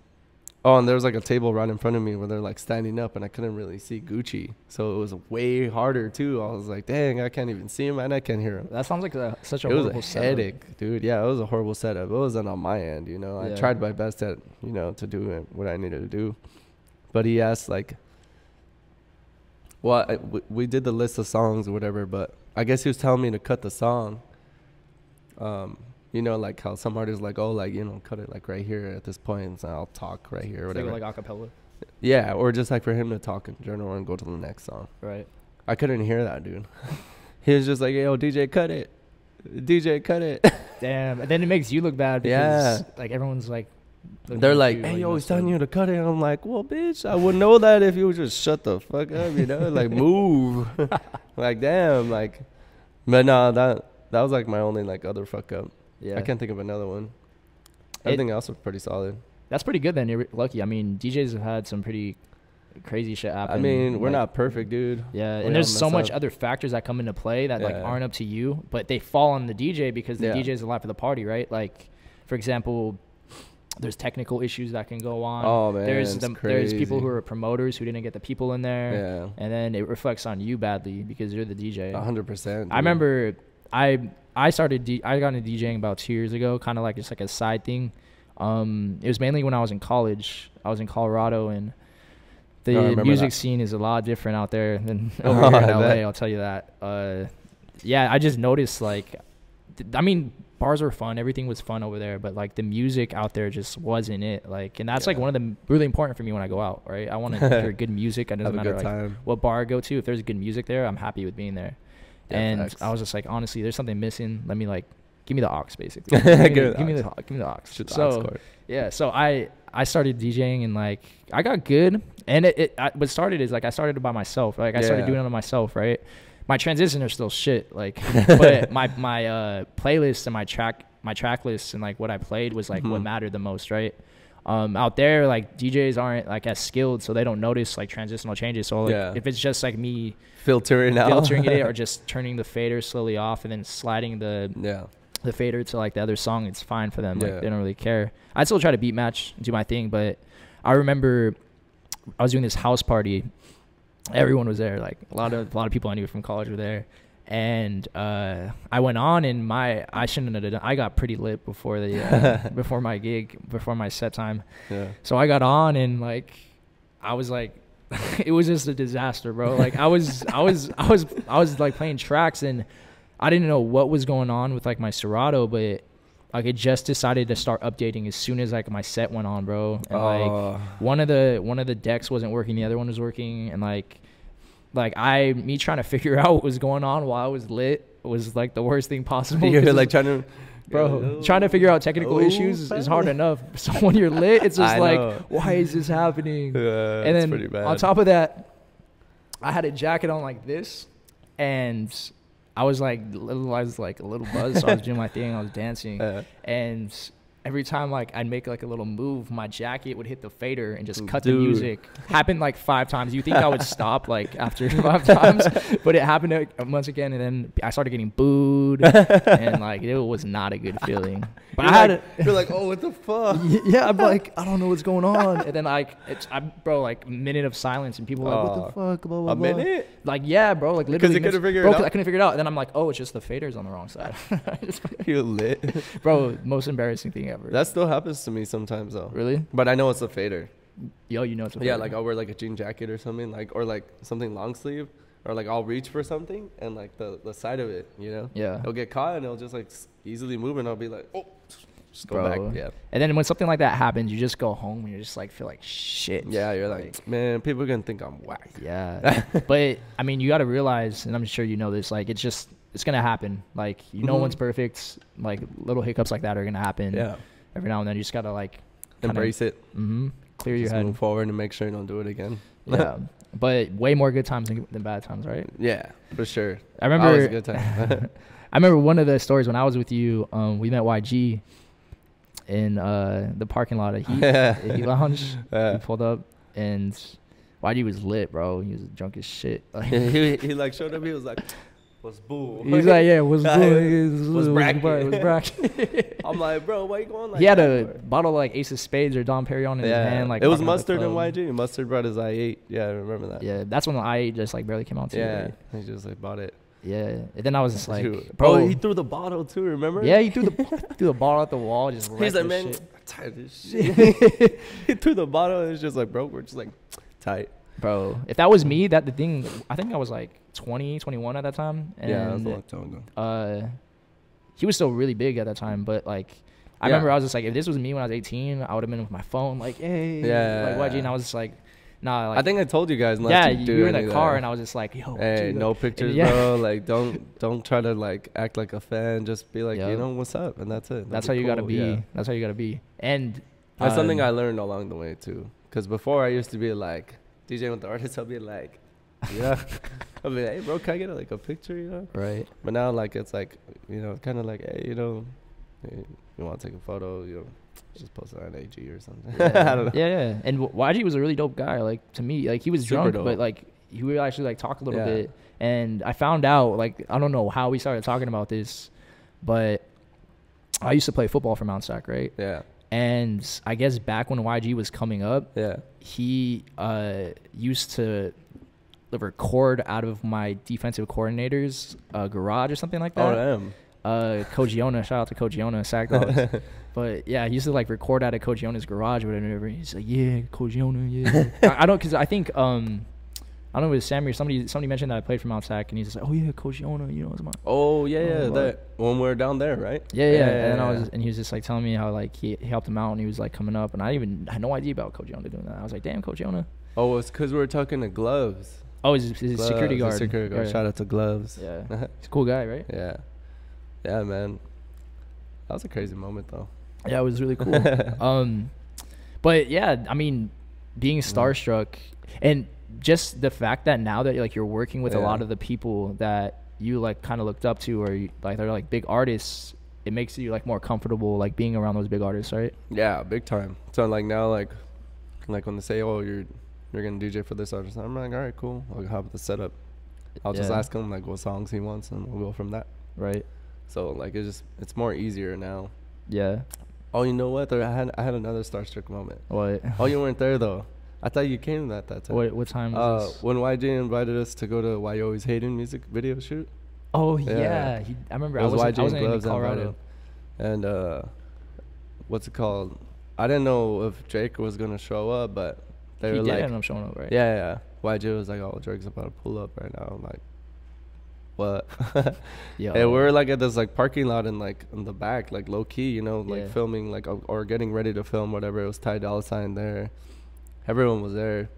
Speaker 2: Oh, and there was like a table right in front of me where they're like standing up, and I couldn't really see Gucci, so it was way harder too. I was like, dang, I can't even see him and I can't hear him.
Speaker 1: That sounds like such a
Speaker 2: It was
Speaker 1: horrible
Speaker 2: a headache, dude. Yeah, it was a horrible setup. It wasn't on my end, you know.
Speaker 1: Yeah.
Speaker 2: I tried my best at, you know, to do what I needed to do, but he asked like, well, we did the list of songs or whatever, but I guess he was telling me to cut the song. You know, like how some artists like, oh, like, you know, cut it like right here at this point, and so I'll talk right here or whatever.
Speaker 1: Like acapella.
Speaker 2: Yeah, or just like for him to talk in general and go to the next song.
Speaker 1: Right.
Speaker 2: I couldn't hear that, dude. He was just like, yo, DJ, cut it. DJ, cut it.
Speaker 1: Damn. And then it makes you look bad because like everyone's like,
Speaker 2: they're like, hey, yo, he's telling you to cut it. And I'm like, well, bitch, I would know that if you would just shut the fuck up, you know, like move. Like, damn, like, but no, that was like my only like other fuck up. Yeah. I can't think of another one. Everything else was pretty solid. That's
Speaker 1: pretty good then. You're lucky. I mean, DJs have had some pretty crazy shit happen.
Speaker 2: I mean, we're not perfect, dude.
Speaker 1: Yeah, and there's so much other factors that come into play that like aren't up to you, but they fall on the DJ because the DJ is the life of the party, right? Like, for example, there's technical issues that can go on.
Speaker 2: Oh man,
Speaker 1: there's people who are promoters who didn't get the people in there.
Speaker 2: Yeah,
Speaker 1: and then it reflects on you badly because you're the DJ.
Speaker 2: 100%.
Speaker 1: I remember I got into DJing about 2 years ago, kind of like just like a side thing. It was mainly when I was in college. I was in Colorado, and the music scene is a lot different out there than over here in LA. I'll tell you that. Yeah, I just noticed like, I mean, bars were fun. Everything was fun over there, but like the music out there just wasn't it. Like, and that's like one of the really important for me when I go out. Right, I want to hear good music. It doesn't matter like what bar I go to. If there's good music there, I'm happy with being there. Yeah, and facts. I was just like, honestly, there's something missing. Let me like, give me the aux, basically. give me the aux. So yeah, so I started DJing and like I got good. And what started is like I started it by myself. Like I started doing it on myself, right? My transitions are still shit, like, but my playlist and my track list and like what I played was like what mattered the most, right? Out there, like DJs aren't like as skilled, so they don't notice like transitional changes. So like, if it's just like me filtering it or just turning the fader slowly off and then sliding the fader to like the other song, it's fine for them. Like they don't really care. I still try to beat match and do my thing, but I remember I was doing this house party. Everyone was there. Like a lot of people I knew from college were there. And I went on and I shouldn't have done. I got pretty lit before the before my gig, before my set time. Yeah. So I got on and like I was like, it was just a disaster, bro. Like I was like playing tracks and I didn't know what was going on with like my Serato, but like it just decided to start updating as soon as like my set went on, bro. And like one of the decks wasn't working, the other one was working, and like me trying to figure out what was going on while I was lit was like the worst thing possible.
Speaker 2: You're like trying
Speaker 1: to figure out technical issues is hard enough. So when you're lit, it's just like, why is this happening? And then on top of that, I had a jacket on like this, and I was like a little buzzed. So I was doing my thing. I was dancing, and every time like I'd make like a little move, my jacket would hit the fader and just cut the music. Happened like 5 times. You think I would stop like after 5 times, but it happened once again, and then I started getting booed, and like it was not a good feeling. But
Speaker 2: you're like, oh, what the fuck?
Speaker 1: Yeah, I'm like, I don't know what's going on, and then like like a minute of silence, and people were like, what the fuck? Blah, blah, blah.
Speaker 2: Minute?
Speaker 1: Like yeah, bro, like literally.
Speaker 2: Because you couldn't figure it out.
Speaker 1: I couldn't figure it out, and then I'm like, oh, it's just the fader's on the wrong side.
Speaker 2: You're lit,
Speaker 1: bro. Most embarrassing thing ever.
Speaker 2: That still happens to me sometimes though.
Speaker 1: Really?
Speaker 2: But I know it's a fader.
Speaker 1: Yo, you know it's a fader.
Speaker 2: Yeah, like I'll wear like a jean jacket or something, like, or like something long sleeve, or like I'll reach for something and like the side of it, you know?
Speaker 1: Yeah.
Speaker 2: It'll get caught and it'll just like easily move and I'll be like, oh, just go back. Yeah.
Speaker 1: And then when something like that happens, you just go home and you just like feel like shit.
Speaker 2: Yeah, you're like, man, people are gonna think I'm whack.
Speaker 1: Yeah. But I mean, you got to realize, and I'm sure you know this, like it's gonna happen. Like no one's perfect. Like little hiccups like that are gonna happen.
Speaker 2: Yeah.
Speaker 1: Every now and then you just gotta like
Speaker 2: embrace it.
Speaker 1: Clear your head,
Speaker 2: move forward, and make sure you don't do it again.
Speaker 1: Yeah. But way more good times than bad times, right?
Speaker 2: Yeah, for sure.
Speaker 1: I remember
Speaker 2: always a good time.
Speaker 1: I remember one of the stories when I was with you. We met YG in the parking lot of Heat Lounge. We pulled up and YG was lit, bro. He was drunk as shit.
Speaker 2: he like showed up. He was like, was bull.
Speaker 1: He's like, yeah, was
Speaker 2: bracket.
Speaker 1: bracket.
Speaker 2: I'm like, bro, why you going like
Speaker 1: he had
Speaker 2: that,
Speaker 1: a
Speaker 2: bro?
Speaker 1: bottle of, like Ace of Spades or Dom Perignon in his hand. Like
Speaker 2: it was
Speaker 1: walking out the
Speaker 2: Mustard and
Speaker 1: club.
Speaker 2: YG. Mustard brought his I8. Yeah, I remember that.
Speaker 1: Yeah, that's when the I8 just like barely came out too.
Speaker 2: Yeah,
Speaker 1: Right?
Speaker 2: he just like bought it.
Speaker 1: Yeah, and then I was just like,
Speaker 2: Dude.
Speaker 1: bro,
Speaker 2: Oh, he threw the bottle too. Remember?
Speaker 1: yeah, he threw the ball at the wall. Just
Speaker 2: He's like,
Speaker 1: wrecked
Speaker 2: man,
Speaker 1: this
Speaker 2: I'm
Speaker 1: shit.
Speaker 2: tired of this shit. He threw the bottle and it's just like, bro, we're just like tight.
Speaker 1: Bro, if that was me, that the thing, I think I was like 20, 21 at that time. And
Speaker 2: Yeah, that was a long time ago.
Speaker 1: He was still really big at that time, but like, I remember I was just like, if this was me when I was 18, I would have been with my phone, like, hey, like YG, and I was just like, nah. Like,
Speaker 2: I think I told you guys.
Speaker 1: Yeah, you were in the car, and I was just like, yo,
Speaker 2: hey, no pictures, bro. Like, don't try to like act like a fan. Just be like, you know, what's up, and that's it.
Speaker 1: That's how you gotta be. Yeah. That's how you gotta be. And
Speaker 2: that's something I learned along the way too. Because before I used to be like DJing with the artists, I'll be like, yeah, I'll be like, hey, bro, can I get like a picture, you know?
Speaker 1: Right.
Speaker 2: But now, like, it's like, you know, kind of like, hey, you know, hey, you want to take a photo, you know, just post it on AG or something.
Speaker 1: Yeah.
Speaker 2: I don't know.
Speaker 1: Yeah. And YG was a really dope guy. Like, to me, like, he was
Speaker 2: Super
Speaker 1: drunk,
Speaker 2: dope.
Speaker 1: but like, he would actually like talk a little bit. And I found out, like, I don't know how we started talking about this, but I used to play football for Mount Sac, right?
Speaker 2: Yeah.
Speaker 1: And I guess back when YG was coming up,
Speaker 2: Yeah.
Speaker 1: he used to record out of my defensive coordinator's garage or something like that.
Speaker 2: Oh, damn.
Speaker 1: Coach Yona, shout out to Coach Yona, Sac Dogs. But yeah, he used to like record out of Coach Yona's garage or whatever. He's like, yeah, Coach Yona, yeah. I don't, because I think I don't know if it was Sammy or somebody mentioned that I played for Mount Sac, and he's just like, oh yeah, Coach Yona, you know, it's my.
Speaker 2: Oh yeah, that when we were down there, right?
Speaker 1: Yeah. And then and he was just like telling me how like he helped him out, and he was like coming up, and I had no idea about Coach Yona doing that. I was like, damn, Coach Yona.
Speaker 2: Oh, it's because we were talking to Gloves.
Speaker 1: Oh, he's security guard.
Speaker 2: Security guard.
Speaker 1: Right.
Speaker 2: Shout out to Gloves.
Speaker 1: Yeah, he's a cool guy, right?
Speaker 2: Yeah, man. That was a crazy moment, though.
Speaker 1: Yeah, it was really cool. But yeah, I mean, being starstruck and just the fact that now that like you're working with a lot of the people that you like kind of looked up to, or you, like they're like big artists, it makes you like more comfortable like being around those big artists, right?
Speaker 2: Yeah, big time. So like now, like when they say, oh, you're gonna DJ for this artist, I'm like, all right, cool. I'll have the setup. I'll just ask him like what songs he wants, and we'll go from that.
Speaker 1: Right.
Speaker 2: So like it's more easier now.
Speaker 1: Yeah.
Speaker 2: Oh, you know what? I had another starstruck moment.
Speaker 1: What?
Speaker 2: Oh, you weren't there though. I thought you came that time.
Speaker 1: What time was this?
Speaker 2: When YG invited us to go to Why You Always Hating music video shoot.
Speaker 1: Oh yeah, I remember. I wasn't in Colorado.
Speaker 2: And what's it called? I didn't know if Drake was gonna show up, but they were like,
Speaker 1: end up showing up, right?
Speaker 2: Yeah. YG was like, oh, Drake's about to pull up right now. I'm like, what?
Speaker 1: Yeah.
Speaker 2: And we were like at this like parking lot in like in the back, like low key, you know, like filming like or getting ready to film whatever. It was Ty Dolla $ign there. Everyone was there.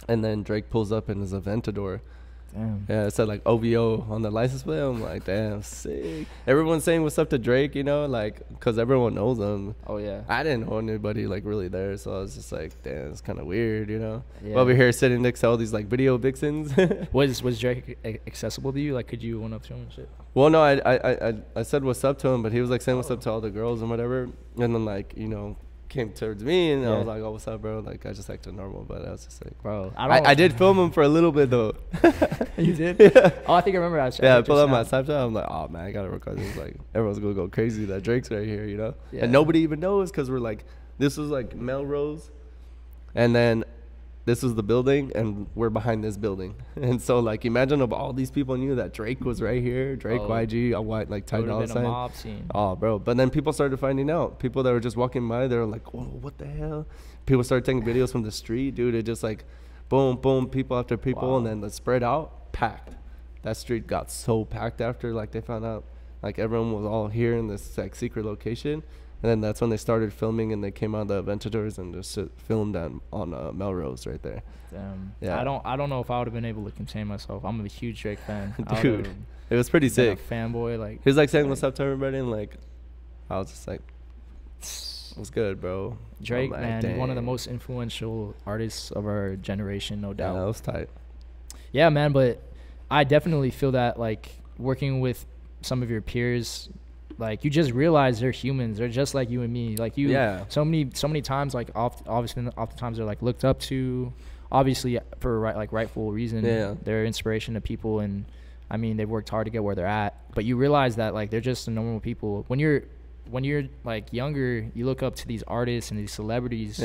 Speaker 2: And then Drake pulls up in his Aventador.
Speaker 1: Damn.
Speaker 2: Yeah, it said like OVO on the license plate. I'm like, damn, sick. Everyone's saying what's up to Drake, you know, like, because everyone knows him.
Speaker 1: Oh, yeah.
Speaker 2: I didn't know anybody like really there, so I was just like, damn, it's kind of weird, you know.
Speaker 1: Yeah.
Speaker 2: Over here sitting next to all these like video vixens.
Speaker 1: Was Drake accessible to you? Like, could you went up to him and shit?
Speaker 2: Well, no, I said what's up to him, but he was like saying what's up to all the girls and whatever. And then like, you know, came towards me and I was like, oh, what's up, bro? Like, I just acted normal, but I was just like,
Speaker 1: bro,
Speaker 2: I did film him for a little bit though.
Speaker 1: You did?
Speaker 2: Yeah.
Speaker 1: Oh, I think I remember.
Speaker 2: I pulled up my Snapchat. I'm like, oh man, I gotta record this. Like, everyone's gonna go crazy that Drake's right here, you know?
Speaker 1: Yeah.
Speaker 2: And nobody even knows because we're like, this was like Melrose, and then this was the building, and we're behind this building. And so like, imagine if all these people knew that Drake was right here, Drake, YG, like Ty Dolla $ign.
Speaker 1: Mob scene.
Speaker 2: Oh, bro. But then people started finding out. People that were just walking by, they were like, whoa, what the hell? People started taking videos from the street, dude. It just like, boom, boom, people after people, and then it spread out, packed. That street got so packed after like they found out like everyone was all here in this like secret location. And then that's when they started filming, and they came out of the Aventadors and just filmed on Melrose right there.
Speaker 1: Damn.
Speaker 2: Yeah.
Speaker 1: I don't know if I would have been able to contain myself. I'm a huge Drake fan.
Speaker 2: Dude, it was pretty sick.
Speaker 1: A fanboy, like.
Speaker 2: He was like saying what's up to everybody, and like, I was just like, what's good, bro?
Speaker 1: Drake,
Speaker 2: like,
Speaker 1: man,
Speaker 2: dang.
Speaker 1: one of the most influential artists of our generation, no doubt.
Speaker 2: Yeah, that was tight.
Speaker 1: Yeah, man, but I definitely feel that like working with some of your peers, like you just realize they're humans. They're just like you and me. Like you, so many times, like oftentimes they're like looked up to, obviously for rightful reason.
Speaker 2: Yeah,
Speaker 1: they're inspiration to people, and I mean, they've worked hard to get where they're at, but you realize that like they're just normal people. When you're like younger, you look up to these artists and these celebrities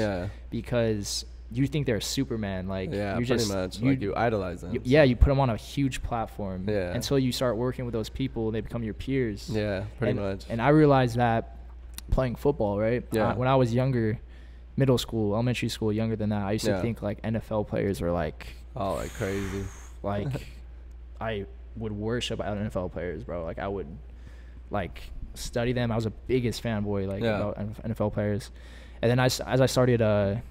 Speaker 1: because you think they're Superman. Like
Speaker 2: pretty much. Like you idolize them.
Speaker 1: You put them on a huge platform.
Speaker 2: Yeah.
Speaker 1: Until you start working with those people, they become your peers.
Speaker 2: Yeah, pretty much.
Speaker 1: And I realized that playing football, right?
Speaker 2: Yeah.
Speaker 1: When I was younger, middle school, elementary school, younger than that, I used to think like NFL players were like,
Speaker 2: oh, like crazy.
Speaker 1: Like I would worship NFL players, bro. Like I would like study them. I was a biggest fanboy about NFL players. And then as I started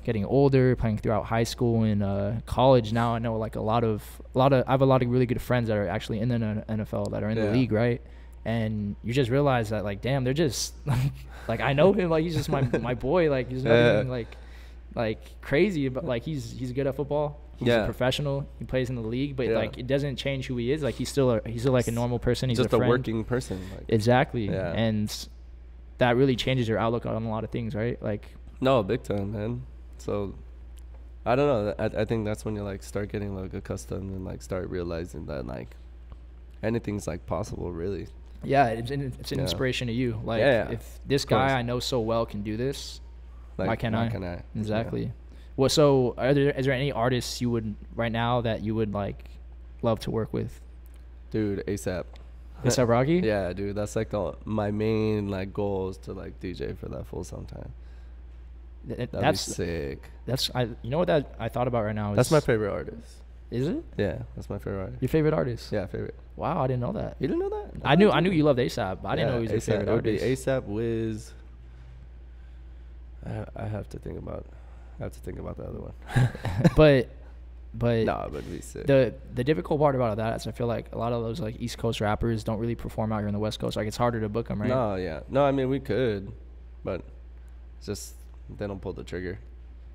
Speaker 1: getting older, playing throughout high school and college, now I know like I have a lot of really good friends that are actually in the NFL that are in the league, right? And you just realize that like, damn, they're just like I know him, like he's just my boy, like he's nothing like crazy, but like he's good at football. He's a professional. He plays in the league, but like it doesn't change who he is. Like he's still like a normal person. He's
Speaker 2: just
Speaker 1: a friend.
Speaker 2: working person. Like.
Speaker 1: Exactly. Yeah. And that really changes your outlook on a lot of things, right? Like
Speaker 2: no, big time, man. So I don't know. I think that's when you like start getting like accustomed and like start realizing that like anything's like possible, really.
Speaker 1: Yeah, it's an inspiration to you. Like if this guy I know so well can do this, like, why can't I? Exactly. Yeah. Well, so is there any artists you would right now that you would like love to work with?
Speaker 2: Dude, ASAP.
Speaker 1: ASAP Rocky?
Speaker 2: Yeah, dude, that's like my main like goal is to like DJ for that full song time. That'd be sick.
Speaker 1: You know what that I thought about right now is
Speaker 2: that's my favorite artist.
Speaker 1: Is it?
Speaker 2: Yeah, that's my favorite artist.
Speaker 1: Your favorite artist?
Speaker 2: Yeah, favorite.
Speaker 1: Wow, I didn't know that.
Speaker 2: You didn't know that?
Speaker 1: I knew you loved ASAP, but I didn't know he was your favorite artist.
Speaker 2: ASAP, Wiz. I have to think about the other one.
Speaker 1: but
Speaker 2: nah, but be sick.
Speaker 1: The difficult part about that is I feel like a lot of those like East Coast rappers don't really perform out here in the West Coast. Like it's harder to book them, right?
Speaker 2: No, yeah. No, I mean we could, but it's just they don't pull the trigger.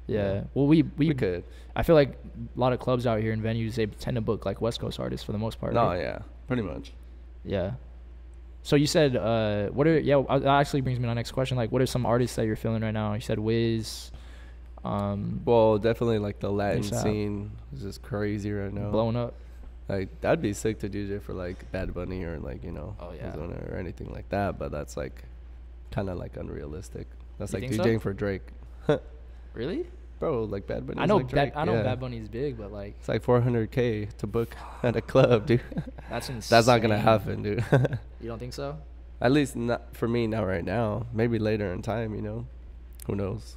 Speaker 1: Yeah. Well, we
Speaker 2: could.
Speaker 1: I feel like a lot of clubs out here and venues, they tend to book like West Coast artists for the most part.
Speaker 2: No,
Speaker 1: right?
Speaker 2: yeah, pretty much.
Speaker 1: Yeah. So you said, that actually brings me to my next question. Like, what are some artists that you're feeling right now? You said Wiz.
Speaker 2: Well, definitely like the Latin scene is just crazy right now.
Speaker 1: Blowing up.
Speaker 2: Like that'd be sick to DJ for like Bad Bunny or like Arizona or anything like that. But that's like kind of like unrealistic. That's like DJing for Drake.
Speaker 1: Really?
Speaker 2: Bro, like Bad Bunny.
Speaker 1: I know Bad Bunny's big, but like
Speaker 2: it's like $400K to book at a club, dude.
Speaker 1: That's insane.
Speaker 2: That's not gonna happen, dude.
Speaker 1: You don't think so?
Speaker 2: At least not for me, not right now. Maybe later in time, you know. Who knows?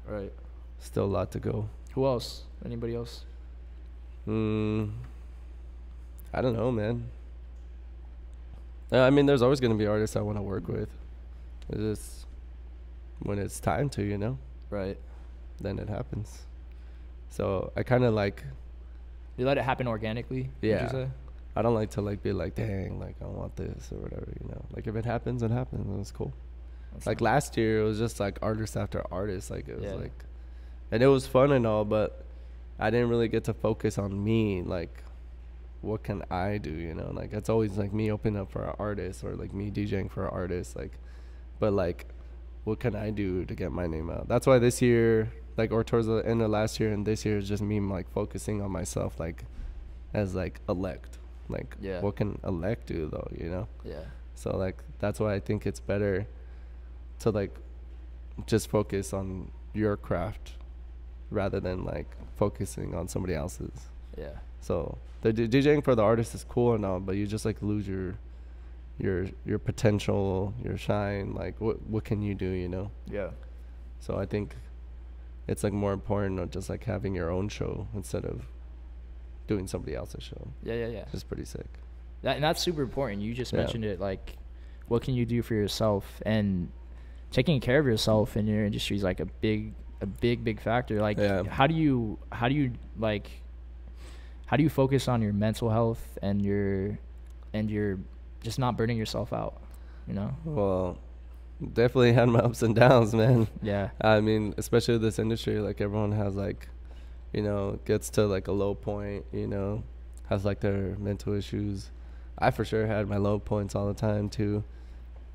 Speaker 1: Right.
Speaker 2: Still a lot to go.
Speaker 1: Who else? Anybody else?
Speaker 2: I don't know, man. I mean, there's always gonna be artists I want to work with. It's just when it's time to, you know.
Speaker 1: Right.
Speaker 2: Then it happens. So I kind of like.
Speaker 1: You let it happen organically.
Speaker 2: Yeah.
Speaker 1: Would you say?
Speaker 2: I don't like to like be like, dang, like I want this or whatever, you know. Like if it happens, it happens. And it's cool. That's like nice. Last year, it was just like artist after artist. Like it was like, and it was fun and all, but I didn't really get to focus on me. Like, what can I do? You know, like it's always like me opening up for an artist or like me DJing for an artist. Like, but like, what can I do to get my name out? That's why this year, like, or towards the end of last year and this year is just me like focusing on myself, like, as like Elekt. Like, what can Elekt do though? You know?
Speaker 1: Yeah.
Speaker 2: So like that's why I think it's better to like just focus on your craft rather than like focusing on somebody else's.
Speaker 1: Yeah.
Speaker 2: So the DJing for the artist is cool and all, but you just like lose your potential, your shine. Like what can you do, you know?
Speaker 1: Yeah.
Speaker 2: So I think it's like more important of just like having your own show instead of doing somebody else's show.
Speaker 1: Yeah.
Speaker 2: It's pretty sick.
Speaker 1: And that's super important. You just mentioned it. Like, what can you do for yourself? And taking care of yourself in your industry is like a big factor. Like, how do you focus on your mental health and your just not burning yourself out, you know?
Speaker 2: Well, definitely had my ups and downs, man.
Speaker 1: Yeah.
Speaker 2: I mean, especially this industry, like everyone has like, you know, gets to like a low point, you know, has like their mental issues. I for sure had my low points all the time too.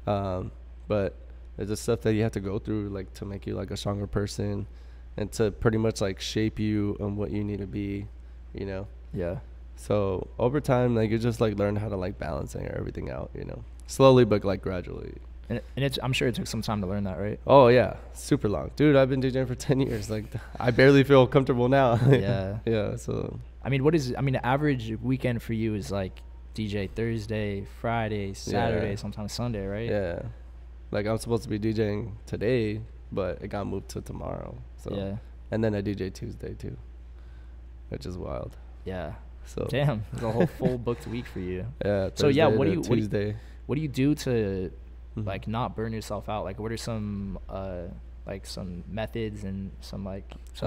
Speaker 2: But it's just stuff that you have to go through, like to make you like a stronger person and to pretty much like shape you on what you need to be, you know?
Speaker 1: Yeah.
Speaker 2: So over time, like you just like learn how to like balancing everything out, you know, slowly but like gradually.
Speaker 1: And it's I'm sure it took some time to learn that, right?
Speaker 2: Oh yeah, super long, dude. I've been DJing for 10 years. Like I barely feel comfortable now.
Speaker 1: Yeah.
Speaker 2: Yeah. So
Speaker 1: I mean, the average weekend for you is like DJ Thursday, Friday, Saturday,
Speaker 2: Yeah.
Speaker 1: sometimes Sunday, right?
Speaker 2: yeah, like I'm supposed to be DJing today, but it got moved to tomorrow. So
Speaker 1: Yeah.
Speaker 2: and then I DJ Tuesday too, which is wild.
Speaker 1: Yeah.
Speaker 2: So
Speaker 1: Damn, it's a whole full booked week for you.
Speaker 2: yeah.
Speaker 1: So, yeah,
Speaker 2: Thursday
Speaker 1: what do
Speaker 2: to
Speaker 1: you- what do you-
Speaker 2: Tuesday.
Speaker 1: What do you do to
Speaker 2: Mhm.
Speaker 1: like not burn yourself out? Like, what are some like some methods and some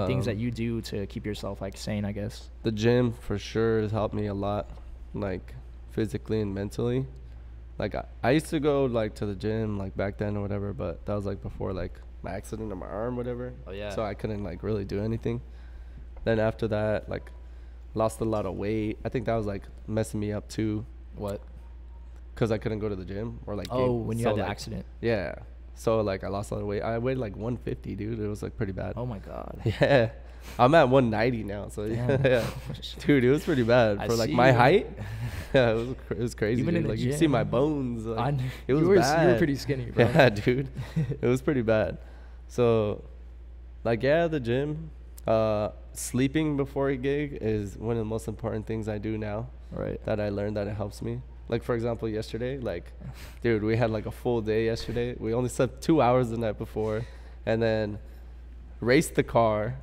Speaker 1: things that you do to keep yourself like sane, I guess?
Speaker 2: The gym for sure has helped me a lot, like physically and mentally. Like I used to go like to the gym like back then or whatever, but that was like before like my accident on my arm, whatever.
Speaker 1: Oh, yeah.
Speaker 2: So I couldn't like really do anything. Then after that, like lost a lot of weight. I think that was like messing me up too,
Speaker 1: What?
Speaker 2: cause I couldn't go to the gym or like.
Speaker 1: Oh, when you
Speaker 2: so,
Speaker 1: had the
Speaker 2: like,
Speaker 1: accident.
Speaker 2: Yeah. So like I lost a lot of weight. I weighed like 150, dude. It was like pretty bad.
Speaker 1: Oh my God.
Speaker 2: Yeah. I'm at 190 now, so
Speaker 1: Damn.
Speaker 2: yeah. Dude, it was pretty bad
Speaker 1: I
Speaker 2: for like
Speaker 1: see
Speaker 2: my
Speaker 1: you.
Speaker 2: height. Yeah, it was crazy.
Speaker 1: Even in
Speaker 2: dude.
Speaker 1: the
Speaker 2: Like you see my
Speaker 1: gym.
Speaker 2: bones. Like, it was
Speaker 1: you were
Speaker 2: bad.
Speaker 1: pretty skinny, bro.
Speaker 2: Yeah, dude. It was pretty bad. So, like, yeah, the gym. Sleeping before a gig is one of the most important things I do now.
Speaker 1: Right.
Speaker 2: That I learned that it helps me. Like, for example, yesterday, like, dude, we had like a full day yesterday. We only slept 2 hours the night before, and then raced the car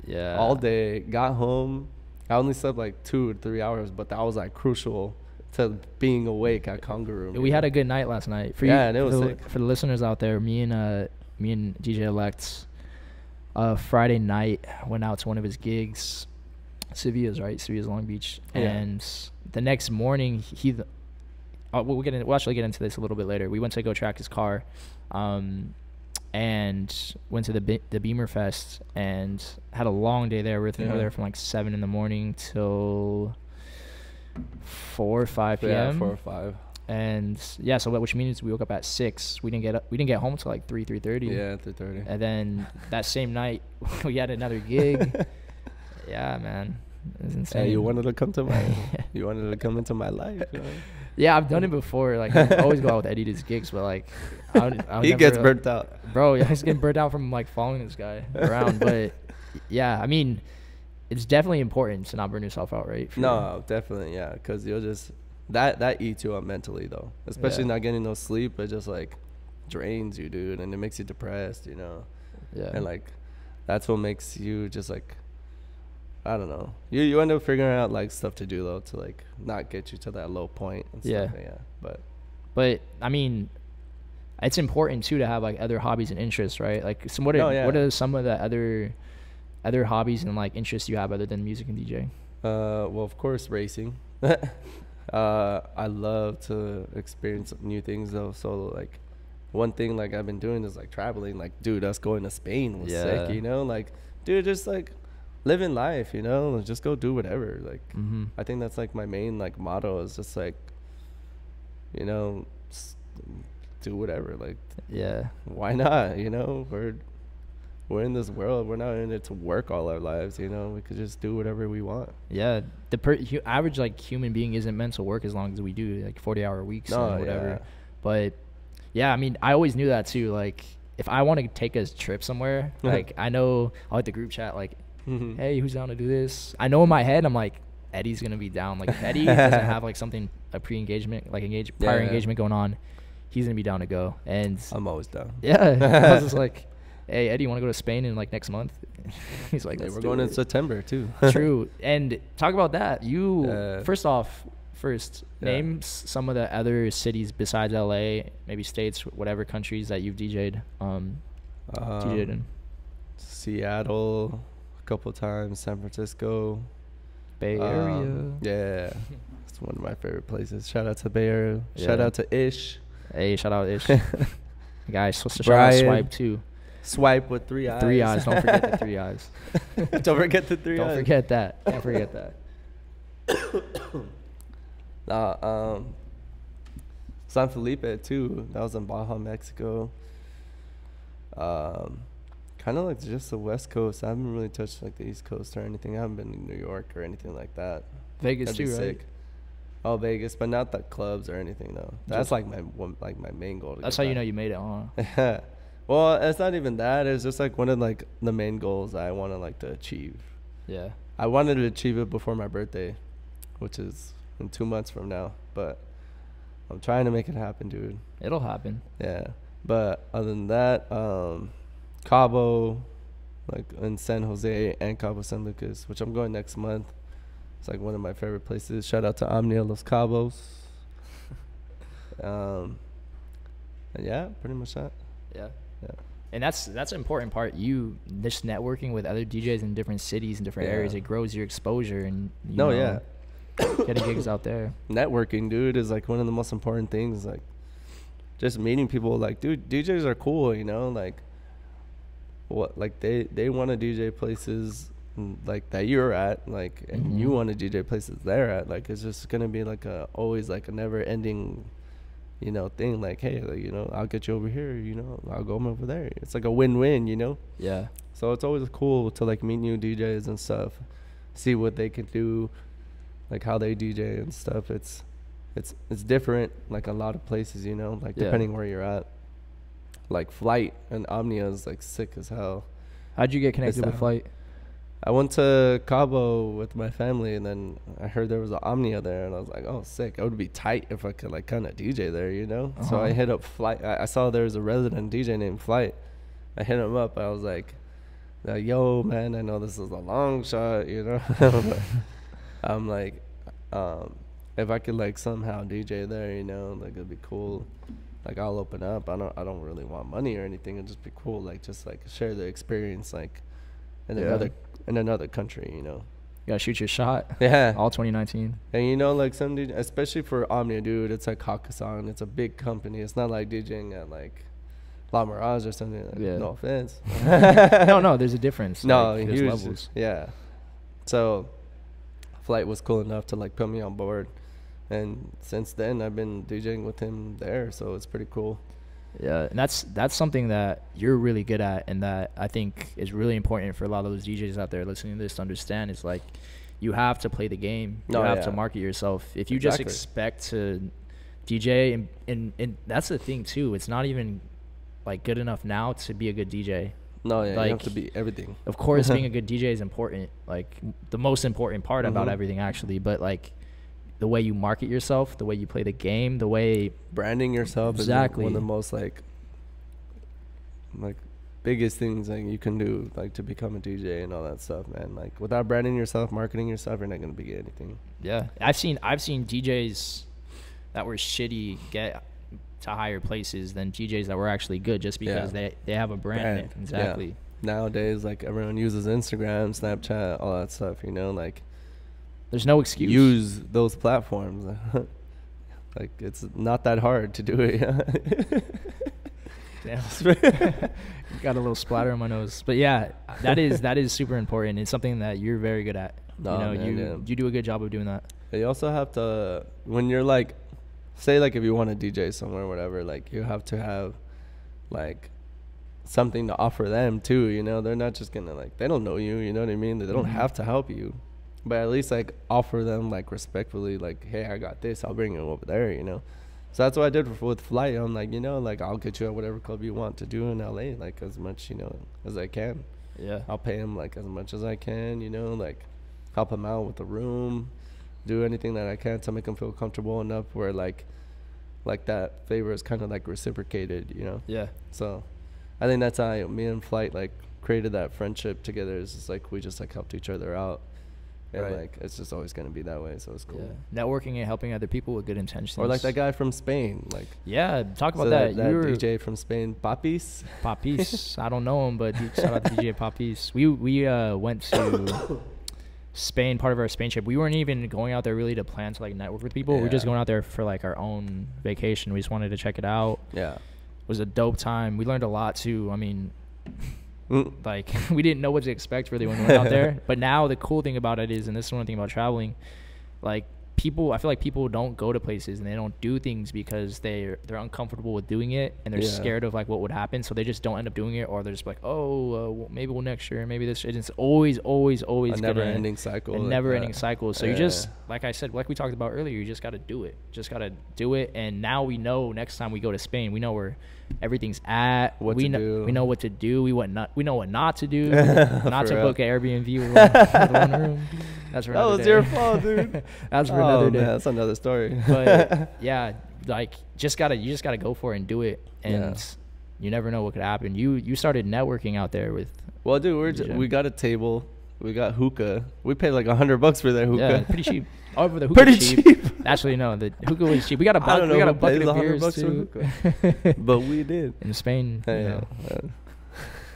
Speaker 1: Yeah.
Speaker 2: all day. Got home. I only slept like 2 or 3 hours, but that was like crucial to being awake at Conga Room.
Speaker 1: We had a good night last night. For
Speaker 2: Yeah,
Speaker 1: you,
Speaker 2: and it was
Speaker 1: for,
Speaker 2: sick.
Speaker 1: for the listeners out there, me and DJ Elekt, Friday night went out to one of his gigs, Sevilla's, right? Sevilla's Long Beach,
Speaker 2: Yeah.
Speaker 1: and the next morning we'll actually get into this a little bit later. We went to go track his car, and went to the Beamer Fest and had a long day there. We were there from like 7 in the morning till 4 or 5 p.m.
Speaker 2: Yeah, 4 or 5.
Speaker 1: And yeah, so which means we woke up at 6. We didn't get home till like 3:30.
Speaker 2: Yeah, 3:30.
Speaker 1: And then that same night we had another gig. Yeah, man, it was insane.
Speaker 2: Hey, you wanted to come into my life. You know?
Speaker 1: Yeah, I've done it before. Like I always go out with Eddie to his gigs, but like I
Speaker 2: He
Speaker 1: never,
Speaker 2: gets burnt out.
Speaker 1: bro. Yeah, he's getting burnt out from like following this guy around. But yeah, I mean, it's definitely important to not burn yourself out, right?
Speaker 2: No, definitely, yeah, because you'll just that eats you up mentally though, especially
Speaker 1: Yeah.
Speaker 2: not getting no sleep. It just like drains you, dude, and it makes you depressed, you know.
Speaker 1: Yeah.
Speaker 2: And like that's what makes you just like, I don't know. You end up figuring out like stuff to do though to like not get you to that low point and stuff.
Speaker 1: Yeah.
Speaker 2: Yeah.
Speaker 1: But I mean, it's important too to have like other hobbies and interests, right? Like what are some of the other hobbies and like interests you have other than music and DJing?
Speaker 2: Well, of course, racing. I love to experience new things though. So like one thing like I've been doing is like traveling. Like, dude, us going to Spain was sick, you know? Like, dude, just like living life, you know? Just go do whatever. Like, I think that's like my main like motto is just like, you know, do whatever. Like,
Speaker 1: Yeah.
Speaker 2: why not? You know, we're in this world. We're not in it to work all our lives. You know, we could just do whatever we want.
Speaker 1: Yeah. The average like human being isn't meant to work as long as we do, like 40-hour weeks and whatever.
Speaker 2: Yeah.
Speaker 1: But yeah, I mean, I always knew that too. Like, if I want to take a trip somewhere, like I know I'll hit the group chat like, hey, who's down to do this? I know in my head I'm like, Eddie's gonna be down. Like, if Eddie doesn't have like something pre-engagement, like prior engagement going on, he's gonna be down to go. And
Speaker 2: I'm always down.
Speaker 1: yeah, I was just like, hey, Eddie, you want to go to Spain in like next month? He's like,
Speaker 2: Hey, we're going in September too.
Speaker 1: True. And talk about that. You first name some of the other cities besides LA, maybe states, whatever countries that you've DJ'd in.
Speaker 2: Seattle a couple times, San Francisco,
Speaker 1: Bay Area.
Speaker 2: Yeah, it's one of my favorite places. Shout out to Bay Area.
Speaker 1: Yeah.
Speaker 2: Shout out to Ish.
Speaker 1: Hey, shout out Ish. Guys, supposed to shout
Speaker 2: Brian.
Speaker 1: out Swipe too.
Speaker 2: Swipe with 3 eyes.
Speaker 1: 3 eyes. Don't forget the 3 eyes.
Speaker 2: Don't forget the 3 eyes.
Speaker 1: Don't forget that. Can't forget that.
Speaker 2: San Felipe too. That was in Baja, Mexico. Kind of like just the West Coast. I haven't really touched like the East Coast or anything. I haven't been in New York or anything like that.
Speaker 1: Vegas
Speaker 2: That'd be
Speaker 1: too, right?
Speaker 2: sick. Oh, Vegas, but not the clubs or anything though. That's like my main goal.
Speaker 1: That's how you know you made it, huh?
Speaker 2: Well, it's not even that. It's just like one of like the main goals I want to like to achieve.
Speaker 1: Yeah.
Speaker 2: I wanted to achieve it before my birthday, which is in 2 months from now. But I'm trying to make it happen, dude.
Speaker 1: It'll happen.
Speaker 2: Yeah. But other than that, Cabo, like in San Jose and Cabo San Lucas, which I'm going next month. It's like one of my favorite places. Shout out to Omnia Los Cabos. And yeah, pretty much that.
Speaker 1: Yeah.
Speaker 2: Yeah.
Speaker 1: And that's an important part. You just networking with other DJs in different cities and different areas. It grows your exposure and you know, getting gigs out there.
Speaker 2: Networking, dude, is like one of the most important things. Like just meeting people. Like, dude, DJs are cool. You know, like what? Like they want to DJ places like that you're at. Like, and you want to DJ places they're at. Like, it's just gonna be like always like a never ending, you know, thing. Like, hey, like, you know, I'll get you over here, you know, I'll go over there. It's like a win-win, you know?
Speaker 1: Yeah.
Speaker 2: So it's always cool to like meet new DJs and stuff, see what they can do, like how they DJ and stuff. It's different, like a lot of places, you know, like depending where you're at. Like Flight and Omnia is like sick as hell.
Speaker 1: How'd you get connected with Flight?
Speaker 2: I went to Cabo with my family, and then I heard there was an Omnia there, and I was like, oh, sick. It would be tight if I could, like, kind of DJ there, you know? So I hit up Flight. I saw there was a resident DJ named Flight. I hit him up. I was like, yo, man, I know this is a long shot, you know? But I'm like, if I could, like, somehow DJ there, you know, like, it'd be cool. Like, I'll open up. I don't really want money or anything. It'd just be cool, like, just, like, share the experience, like, in another country, you know.
Speaker 1: You gotta shoot your shot.
Speaker 2: Yeah.
Speaker 1: All 2019.
Speaker 2: And you know, like some DJ, especially for Omnia, dude, it's like Hakkasan. It's a big company. It's not like DJing at like La Mirage or something. Like, no offense.
Speaker 1: No, there's a difference.
Speaker 2: No,
Speaker 1: like, there's levels.
Speaker 2: Yeah. So Flight was cool enough to like put me on board. And since then I've been DJing with him there, so it's pretty cool.
Speaker 1: Yeah, and that's something that you're really good at, and that I think is really important for a lot of those DJs out there listening to this to understand. Is like you have to play the game. You have to market yourself. If you just expect to DJ, and that's the thing too. It's not even like good enough now to be a good DJ.
Speaker 2: No, yeah,
Speaker 1: like,
Speaker 2: you have to be everything.
Speaker 1: Of course, being a good DJ is important. Like the most important part about everything, actually. But like the way you market yourself, the way you play the game, the way
Speaker 2: branding yourself is one of the most like biggest things like you can do, like to become a DJ and all that stuff, man. Like without branding yourself, marketing yourself, you're not gonna be anything.
Speaker 1: Yeah, I've seen DJs that were shitty get to higher places than DJs that were actually good, just because they have a brand. Exactly.
Speaker 2: Yeah. Nowadays, like everyone uses Instagram, Snapchat, all that stuff. You know, like.
Speaker 1: There's no excuse.
Speaker 2: Use those platforms. Like, it's not that hard to do it.
Speaker 1: Damn. Got a little splatter on my nose. But yeah, that is super important. It's something that you're very good at. You do a good job of doing that.
Speaker 2: You also have to, when you're like, say like if you want to DJ somewhere or whatever, like you have to have like something to offer them too, you know? They're not just gonna like, they don't know you, you know what I mean? They don't have to help you. But at least like offer them like respectfully, like, hey, I got this, I'll bring you over there, you know. So that's what I did with Flight. I'm like, you know, like I'll get you at whatever club you want to do in LA, like as much, you know, as I can.
Speaker 1: Yeah.
Speaker 2: I'll pay him like as much as I can, you know, like help him out with the room, do anything that I can to make him feel comfortable enough where like that favor is kind of like reciprocated, you know.
Speaker 1: Yeah.
Speaker 2: So I think that's how me and Flight like created that friendship together. Is just like we just like helped each other out. And like it's just always gonna be that way, so it's cool.
Speaker 1: Yeah. Networking and helping other people with good intentions.
Speaker 2: Or like that guy from Spain, like
Speaker 1: talk about that.
Speaker 2: That DJ from Spain, Papis.
Speaker 1: I don't know him, but shout out to DJ Papis. We went to Spain, part of our Spain trip. We weren't even going out there really to plan to like network with people. We were just going out there for like our own vacation. We just wanted to check it out. Yeah, it was a dope time. We learned a lot too. I mean. Like we didn't know what to expect really when we went out there, but now the cool thing about it is, and this is one thing about traveling, like I feel like people don't go to places and they don't do things because they're uncomfortable with doing it, and they're scared of like what would happen, so they just don't end up doing it, or they're just like, well, maybe we'll next year, maybe this. It's always
Speaker 2: a never-ending cycle.
Speaker 1: A never-ending cycle. So you just, like I said, like we talked about earlier, you just got to do it. Just got to do it. And now we know next time we go to Spain, we know where everything's at. We know what to do. We know what not to do. Not to book an Airbnb with one room. That
Speaker 2: was your fault, dude.
Speaker 1: That's for another day.
Speaker 2: Man, that's another story.
Speaker 1: But yeah, like you just gotta go for it and do it, and you never know what could happen. You started networking out there with.
Speaker 2: Well, dude, we got a table. We got hookah. We paid like $100 for that hookah.
Speaker 1: Yeah, pretty cheap. Oh, for the hookah, pretty cheap. Actually, no, the hookah was cheap. We got a bucket of beers too.
Speaker 2: But we did
Speaker 1: in Spain.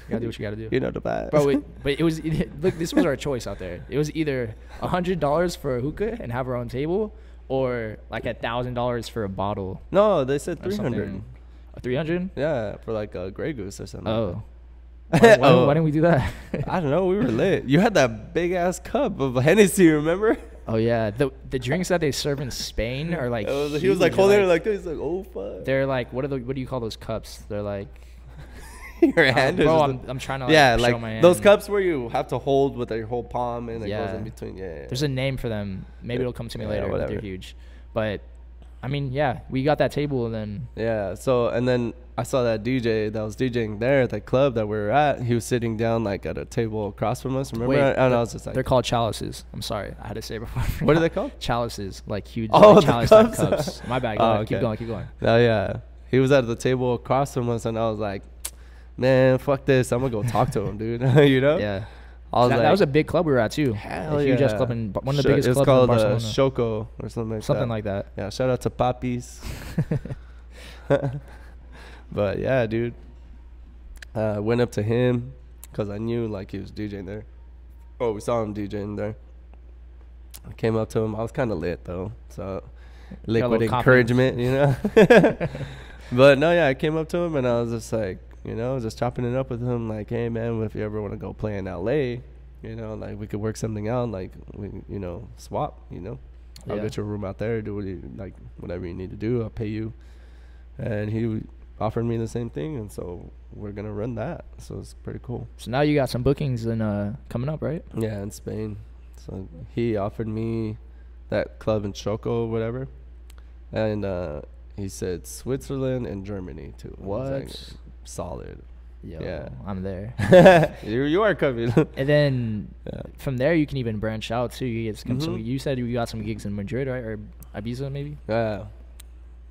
Speaker 1: You gotta do what you gotta do.
Speaker 2: You know the vibe.
Speaker 1: Bro, but it was look. This was our choice out there. It was either $100 for a hookah and have our own table, or like $1,000 for a bottle.
Speaker 2: No, they said 300.
Speaker 1: 300?
Speaker 2: Yeah, for like a Grey Goose or something.
Speaker 1: Oh. Why didn't we do that?
Speaker 2: I don't know. We were lit. You had that big ass cup of Hennessy, remember?
Speaker 1: Oh yeah, the drinks that they serve in Spain are like.
Speaker 2: He was like holding it like this. He's like, oh fuck.
Speaker 1: They're like, what do you call those cups? They're like.
Speaker 2: Your hand.
Speaker 1: Bro, I'm trying to show my hand.
Speaker 2: Those cups where you have to hold with your whole palm and it goes in between. Yeah.
Speaker 1: There's a name for them. Maybe it'll come to me later. But they're huge. But I mean, yeah, we got that table and then.
Speaker 2: Yeah. So and then I saw that DJ that was DJing there at the club that we were at. He was sitting down like at a table across from us. Remember? And I was just like,
Speaker 1: they're called chalices. I'm sorry, I had to say it before.
Speaker 2: What are they called?
Speaker 1: Chalices, like huge.
Speaker 2: Oh,
Speaker 1: like
Speaker 2: chalice
Speaker 1: cups. My bad.
Speaker 2: Okay.
Speaker 1: Keep going.
Speaker 2: Oh yeah, he was at the table across from us, and I was like, man, fuck this. I'm gonna go talk to him, dude. You know?
Speaker 1: Yeah. That was a big club we were at too.
Speaker 2: Hell
Speaker 1: a huge ass club in one of the biggest clubs in Barcelona.
Speaker 2: It's called Shoko or something like that. Yeah, shout out to Papis. But yeah, dude. Went up to him because I knew like he was DJing there. Oh, we saw him DJing there. I came up to him. I was kind of lit though, so liquid encouragement, you know. But no, yeah, I came up to him and I was just like, you know, just chopping it up with him, like, hey man, if you ever want to go play in LA, you know, like we could work something out, like we, you know, swap, you know. I'll get you a room out there, do what you like, whatever you need to do, I'll pay you. And he offered me the same thing, and so we're gonna run that. So it's pretty cool.
Speaker 1: So now you got some bookings in coming up, right?
Speaker 2: Yeah, in Spain. So he offered me that club in Choco or whatever, and he said Switzerland and Germany too.
Speaker 1: What?
Speaker 2: Like, solid.
Speaker 1: Yo,
Speaker 2: yeah,
Speaker 1: I'm there.
Speaker 2: you are coming.
Speaker 1: And then from there you can even branch out too. You get some. You said you got some gigs in Madrid, right, or Ibiza maybe?
Speaker 2: Yeah,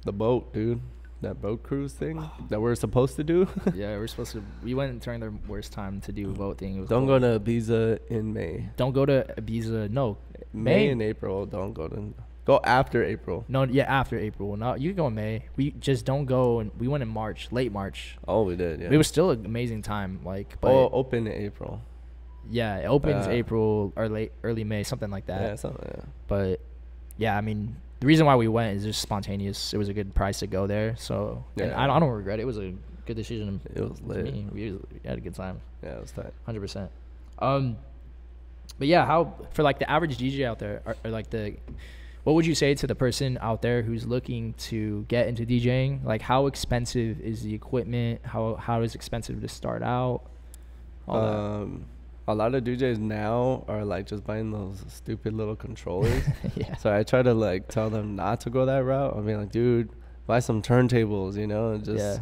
Speaker 2: the boat, dude. That boat cruise thing that we're supposed to do.
Speaker 1: Yeah, we're supposed to. We went during the worst time to do a boat thing. It was
Speaker 2: don't go to Ibiza in May.
Speaker 1: Don't go to Ibiza. No,
Speaker 2: May and April. Don't go to. Go after April.
Speaker 1: No, yeah, after April. No, you can go in May. We just don't go. And we went in March, late March.
Speaker 2: Oh, we did. Yeah.
Speaker 1: It was still an amazing time. Like, but
Speaker 2: open in April.
Speaker 1: Yeah, it opens April or early May, something like that.
Speaker 2: Yeah, something. Yeah.
Speaker 1: But yeah, I mean, the reason why we went is just spontaneous. It was a good price to go there. So and I don't regret it. It was a good decision.
Speaker 2: It was lit.
Speaker 1: We had a good time.
Speaker 2: Yeah, it was tight.
Speaker 1: 100%. But yeah, how for like the average DJ out there, or like what would you say to the person out there who's looking to get into DJing? Like, how expensive is the equipment? How is it expensive to start out?
Speaker 2: A lot of DJs now are like just buying those stupid little controllers.
Speaker 1: Yeah.
Speaker 2: So I try to like tell them not to go that route. I mean, like, dude, buy some turntables, you know, and just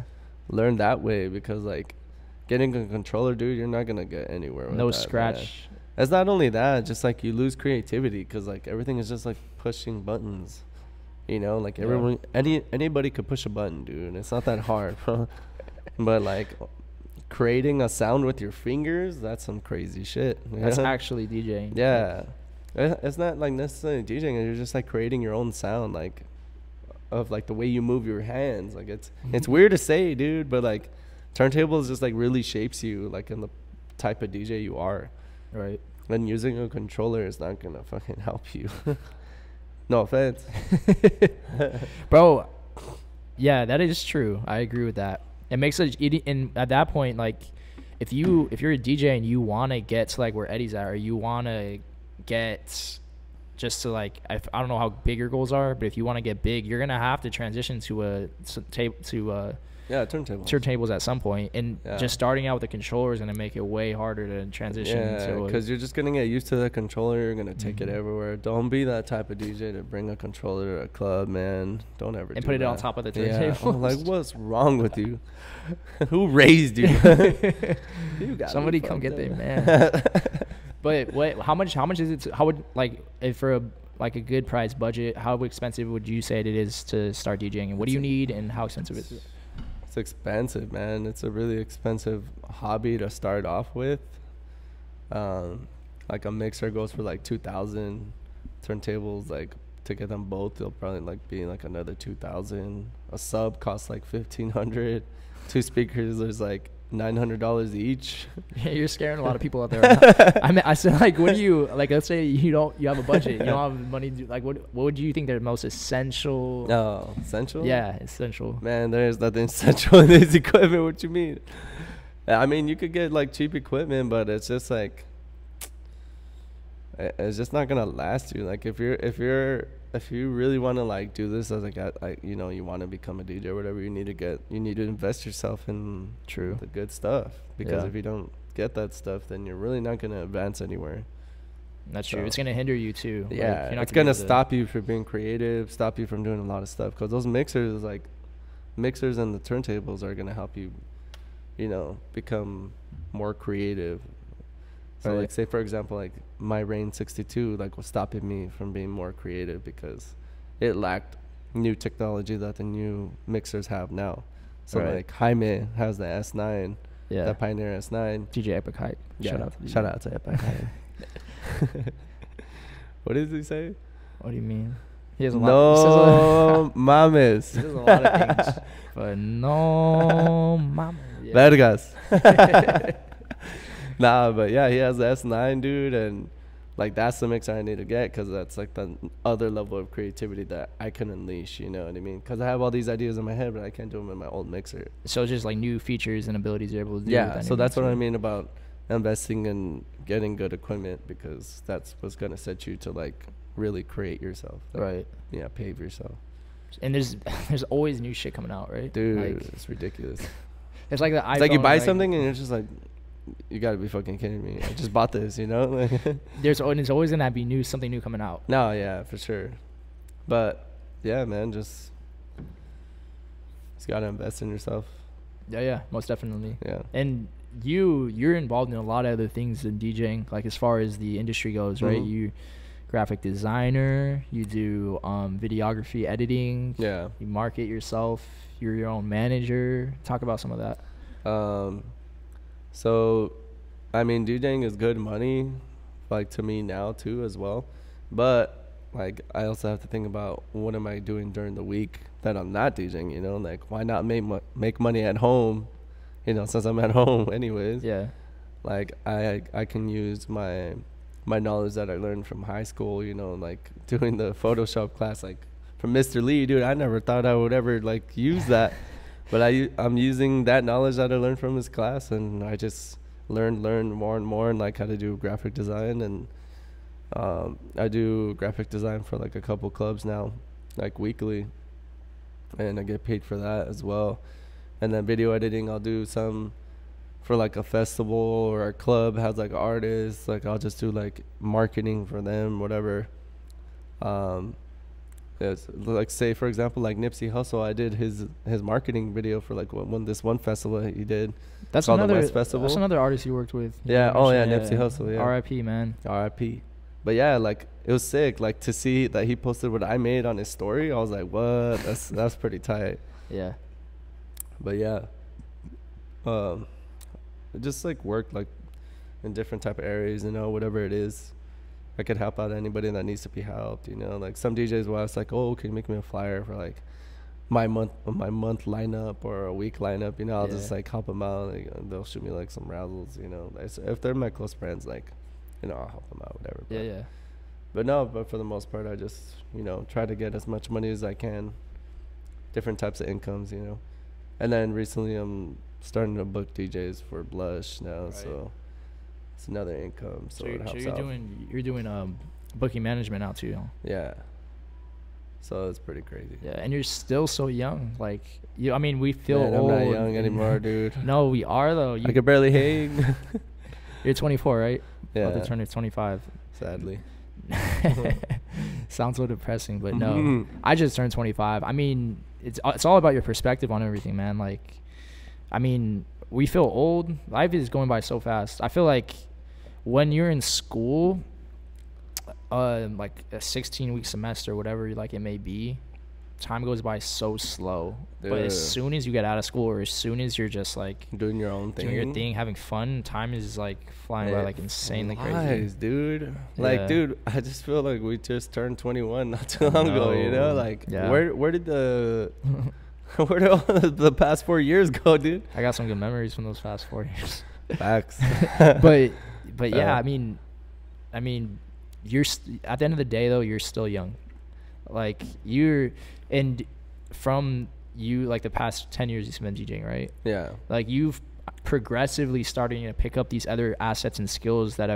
Speaker 2: learn that way, because like getting a controller, dude, you're not gonna get anywhere with
Speaker 1: no
Speaker 2: that,
Speaker 1: scratch.
Speaker 2: Man. It's not only that, just like you lose creativity, because like everything is just like pushing buttons, you know, like everyone, anybody could push a button, dude. It's not that hard, bro. But like creating a sound with your fingers, that's some crazy shit.
Speaker 1: That's actually DJing.
Speaker 2: Yeah. It's not like necessarily DJing. You're just like creating your own sound, like of like the way you move your hands. Like it's weird to say, dude, but like turntables just like really shapes you like in the type of DJ you are.
Speaker 1: Right.
Speaker 2: And using a controller is not gonna fucking help you. No offense.
Speaker 1: Bro, yeah, that is true. I agree with that. It makes it, and at that point, like if you're a DJ and you want to get to like where Eddie's at, or you want to get just to like, I don't know how big your goals are, but if you want to get big, you're gonna have to transition to turntables at some point, and just starting out with the controller is gonna make it way harder to transition.
Speaker 2: Yeah, because you're just gonna get used to the controller. You're gonna take it everywhere. Don't be that type of DJ to bring a controller to a club, man. Don't ever.
Speaker 1: And put it on top of the turntable.
Speaker 2: Like, what's wrong with you? Who raised you? You
Speaker 1: somebody come get them, man. But how much is it? How would, like, if for a good price budget, how expensive would you say it is to start DJing? And what do you need, and how expensive is it?
Speaker 2: It's expensive, man. It's a really expensive hobby to start off with. Like a mixer goes for like 2,000. Turntables, like, to get them both, they'll probably like be like another 2,000. A sub costs like 1,500. 2 speakers, there's like $900 each. Yeah,
Speaker 1: you're scaring a lot of people out there right now. I said, like, what do you, like, let's say you have a budget, you don't have money to, like, what would you think the most essential?
Speaker 2: No, essential?
Speaker 1: Yeah, essential.
Speaker 2: Man, there's nothing essential in this equipment. What you mean? I mean, you could get like cheap equipment, but it's just like, it's just not gonna last you. Like, if you really want to like do this as like you know, you want to become a DJ or whatever, you need to invest yourself in the good stuff, because if you don't get that stuff, then you're really not gonna advance anywhere.
Speaker 1: That's true. It's gonna hinder you too.
Speaker 2: Yeah, like, it's gonna stop you from being creative, stop you from doing a lot of stuff, because those mixers and the turntables are gonna help you, you know, become more creative. So like, say for example, like my Rain 62 like was stopping me from being more creative because it lacked new technology that the new mixers have now. So like Jaime has the S9, the Pioneer S9.
Speaker 1: DJ Epic Hype.
Speaker 2: Shout out to Epic Hype. What does he say?
Speaker 1: What do you mean? He has a lot.
Speaker 2: Mames.
Speaker 1: He does a lot of things, but no mames. Yeah.
Speaker 2: Vergas. Nah, but yeah, he has the S9, dude, and like that's the mixer I need to get, because that's like the other level of creativity that I can unleash, you know what I mean? Because I have all these ideas in my head, but I can't do them in my old mixer.
Speaker 1: So it's just like new features and abilities you're able to do.
Speaker 2: Yeah, so that's what I mean about investing in getting good equipment, because that's what's gonna set you to like really create yourself.
Speaker 1: Right.
Speaker 2: Yeah, pave yourself.
Speaker 1: And there's always new shit coming out, right?
Speaker 2: Dude,
Speaker 1: like,
Speaker 2: it's ridiculous.
Speaker 1: It's like the iPhone.
Speaker 2: It's like you buy something and you're just like, you gotta be fucking kidding me. I just bought this, you know?
Speaker 1: There's always gonna be something new coming out.
Speaker 2: No, yeah, for sure. But yeah, man, just gotta invest in yourself.
Speaker 1: Yeah, most definitely.
Speaker 2: Yeah.
Speaker 1: And you're involved in a lot of other things in DJing, like as far as the industry goes, right? You graphic designer, you do videography, editing.
Speaker 2: Yeah.
Speaker 1: You market yourself. You're your own manager. Talk about some of that.
Speaker 2: So, I mean, DJing is good money, like to me now too as well. But like, I also have to think about what am I doing during the week that I'm not DJing, you know? Like, why not make money at home, you know, since I'm at home anyways?
Speaker 1: Yeah.
Speaker 2: Like, I can use my knowledge that I learned from high school, you know, like doing the Photoshop class, like from Mr. Lee, dude. I never thought I would ever like use that. But I'm using that knowledge that I learned from his class, and I just learned more and more, and like how to do graphic design. And I do graphic design for like a couple clubs now, like weekly, and I get paid for that as well. And then video editing, I'll do some for like a festival or a club has like artists. Like I'll just do like marketing for them, whatever. It's like, say for example, like Nipsey Hussle, I did his marketing video for like this one festival he did.
Speaker 1: That's
Speaker 2: called
Speaker 1: another
Speaker 2: the West Festival.
Speaker 1: That's another artist you worked with.
Speaker 2: Yeah. Oh yeah, Nipsey Hussle. Yeah.
Speaker 1: R.I.P. man.
Speaker 2: R.I.P. But yeah, like it was sick. Like to see that he posted what I made on his story, I was like, what? That's pretty tight.
Speaker 1: Yeah.
Speaker 2: But yeah, it just like worked like in different type of areas, you know, whatever it is. I could help out anybody that needs to be helped, you know. Like some DJs will ask like, oh, can you make me a flyer for like my month lineup or a week lineup, you know. I'll just like help them out. Like, they'll shoot me like some razzles, you know. If they're my close friends, like, you know, I'll help them out, whatever. But for the most part, I just, you know, try to get as much money as I can, different types of incomes, you know. And then recently I'm starting to book DJs for Blush now, so it's another income. So it helps out.
Speaker 1: You're doing booking management now too.
Speaker 2: Yeah. So it's pretty crazy.
Speaker 1: Yeah, and you're still so young. Like you, I mean, we feel
Speaker 2: Man,
Speaker 1: old.
Speaker 2: I'm not young anymore, dude.
Speaker 1: No, we are though.
Speaker 2: I could barely hang.
Speaker 1: You're 24, right?
Speaker 2: Yeah.
Speaker 1: About to turn 25.
Speaker 2: Sadly.
Speaker 1: Sounds so depressing, but no. I just turned 25. I mean, it's all about your perspective on everything, man. Like, I mean, we feel old. Life is going by so fast. I feel like when you're in school, like a 16-week semester, whatever like it may be, time goes by so slow. But as soon as you get out of school, or as soon as you're just like
Speaker 2: doing your own thing,
Speaker 1: doing your thing, having fun, time is like flying by like insanely crazy,
Speaker 2: dude. Like, dude, I just feel like we just turned 21 not too long ago, you know? Like, where did the where did all the past 4 years go, dude?
Speaker 1: I got some good memories from those past 4 years.
Speaker 2: Facts.
Speaker 1: but yeah, I mean you're at the end of the day though, you're still young. Like and from you, like the past 10 years you've been DJing, right?
Speaker 2: Yeah.
Speaker 1: Like you've progressively starting to pick up these other assets and skills that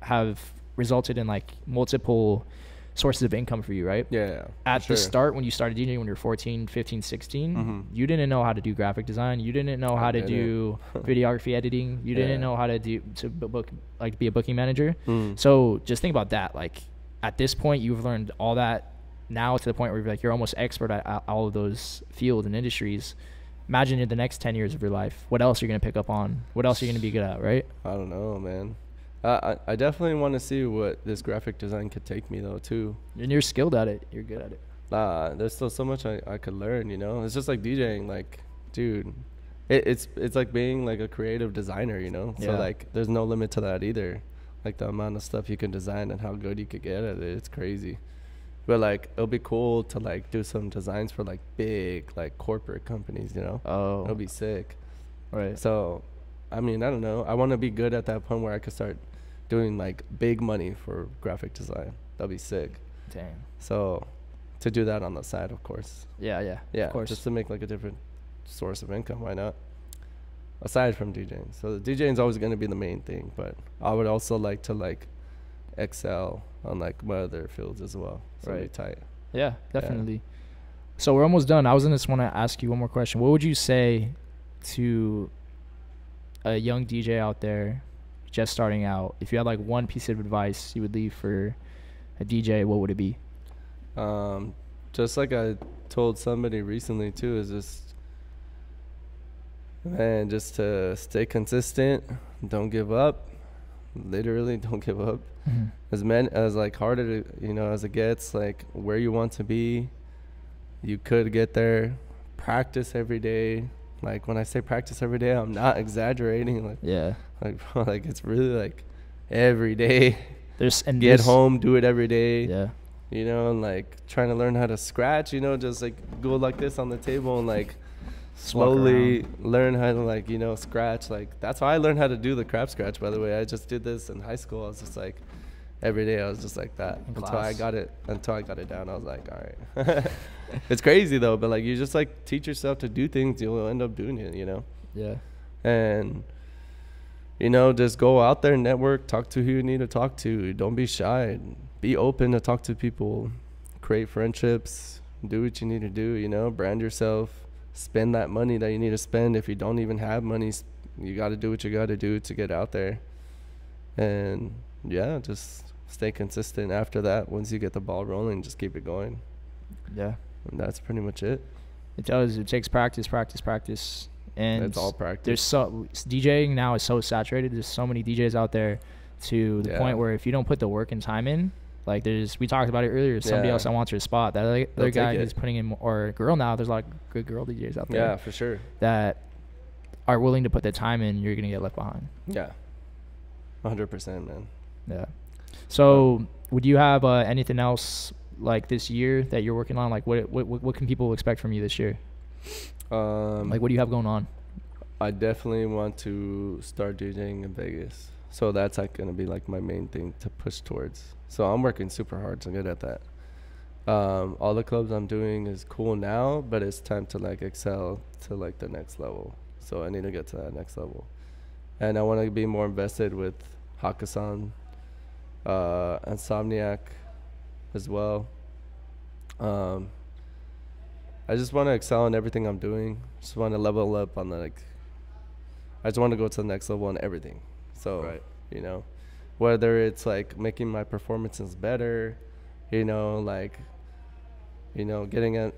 Speaker 1: have resulted in like multiple sources of income for you, right?
Speaker 2: Yeah.
Speaker 1: At the start, when you started DJing when you're 14, 15, 16, you didn't know how to do graphic design. You didn't know how to do videography editing. You didn't know how to book, like be a booking manager. So just think about that. Like at this point, you've learned all that now to the point where you're like, you're almost expert at all of those fields and industries. Imagine in the next 10 years of your life, what else you're going to pick up on? What else are you going to be good at, right?
Speaker 2: I don't know, man. I definitely want to see what this graphic design could take me, though, too.
Speaker 1: And you're skilled at it. You're good at it.
Speaker 2: There's still so much I could learn, you know? It's just like DJing. Like, dude, it's like being, like, a creative designer, you know? So, like, there's no limit to that either. Like, the amount of stuff you can design and how good you could get at it, it's crazy. But, like, it'll be cool to, like, do some designs for, like, big, like, corporate companies, you know?
Speaker 1: Oh.
Speaker 2: It'll be sick.
Speaker 1: Right.
Speaker 2: So, I mean, I don't know. I want to be good at that point where I could start doing, like, big money for graphic design. That'll be sick.
Speaker 1: Dang.
Speaker 2: So, to do that on the side, of course.
Speaker 1: Yeah,
Speaker 2: Yeah,
Speaker 1: of course.
Speaker 2: just to make, like, a different source of income. Why not? Aside from DJing. So, the DJing is always going to be the main thing. But I would also like to, like, excel on like my other fields as well. So
Speaker 1: right.
Speaker 2: Be tight.
Speaker 1: Yeah, definitely. Yeah. So we're almost done. I was just want to ask you one more question. What would you say to a young DJ out there just starting out? If you had like one piece of advice you would leave for a DJ, what would it be?
Speaker 2: Just like I told somebody recently too, is just to stay consistent, don't give up. Literally don't give up. As like harder as it gets, like where you want to be, you could get there. Practice every day. Like when I say practice every day, I'm not exaggerating. Like it's really like every day. Get home, do it every day.
Speaker 1: Yeah.
Speaker 2: And like trying to learn how to scratch, just like go like this on the table and like slowly learn how to scratch. Like that's how I learned how to do the crap scratch, by the way. I just did this in high school. I was just like every day I was just like that until I got it down. I was like, all right. It's crazy though, but like you just like teach yourself to do things, you'll end up doing it,
Speaker 1: Yeah.
Speaker 2: And just go out there, network, talk to who you need to talk to. Don't be shy. Be open to talk to people. Create friendships. Do what you need to do, brand yourself. Spend that money that you need to spend. If you don't even have money, you got to do what you got to do to get out there. And yeah, just stay consistent after that. Once you get the ball rolling, just keep it going.
Speaker 1: Yeah.
Speaker 2: And that's pretty much it.
Speaker 1: It does. It takes practice. And
Speaker 2: it's all practice.
Speaker 1: DJing now is so saturated. There's so many DJs out there to the point where if you don't put the work and time in, like we talked about it earlier, somebody else that wants your spot, that other guy who's putting in, or girl now, there's a lot of good girl DJs out there.
Speaker 2: Yeah, for sure.
Speaker 1: That are willing to put the time in, you're going to get left behind.
Speaker 2: Yeah. 100%, man.
Speaker 1: Yeah. So would you have anything else like this year that you're working on? Like what can people expect from you this year? Like what do you have going on?
Speaker 2: I definitely want to start DJing in Vegas. So that's like going to be like my main thing to push towards. So I'm working super hard to get at that. All the clubs I'm doing is cool now, but it's time to like excel to like the next level. So I need to get to that next level. And I want to be more invested with Hakkasan Insomniac as well. I just want to excel in everything I'm doing. Just want to level up on the I just want to go to the next level on everything. So,
Speaker 1: Right.
Speaker 2: you know, whether it's like making my performances better, you know, like, you know, getting out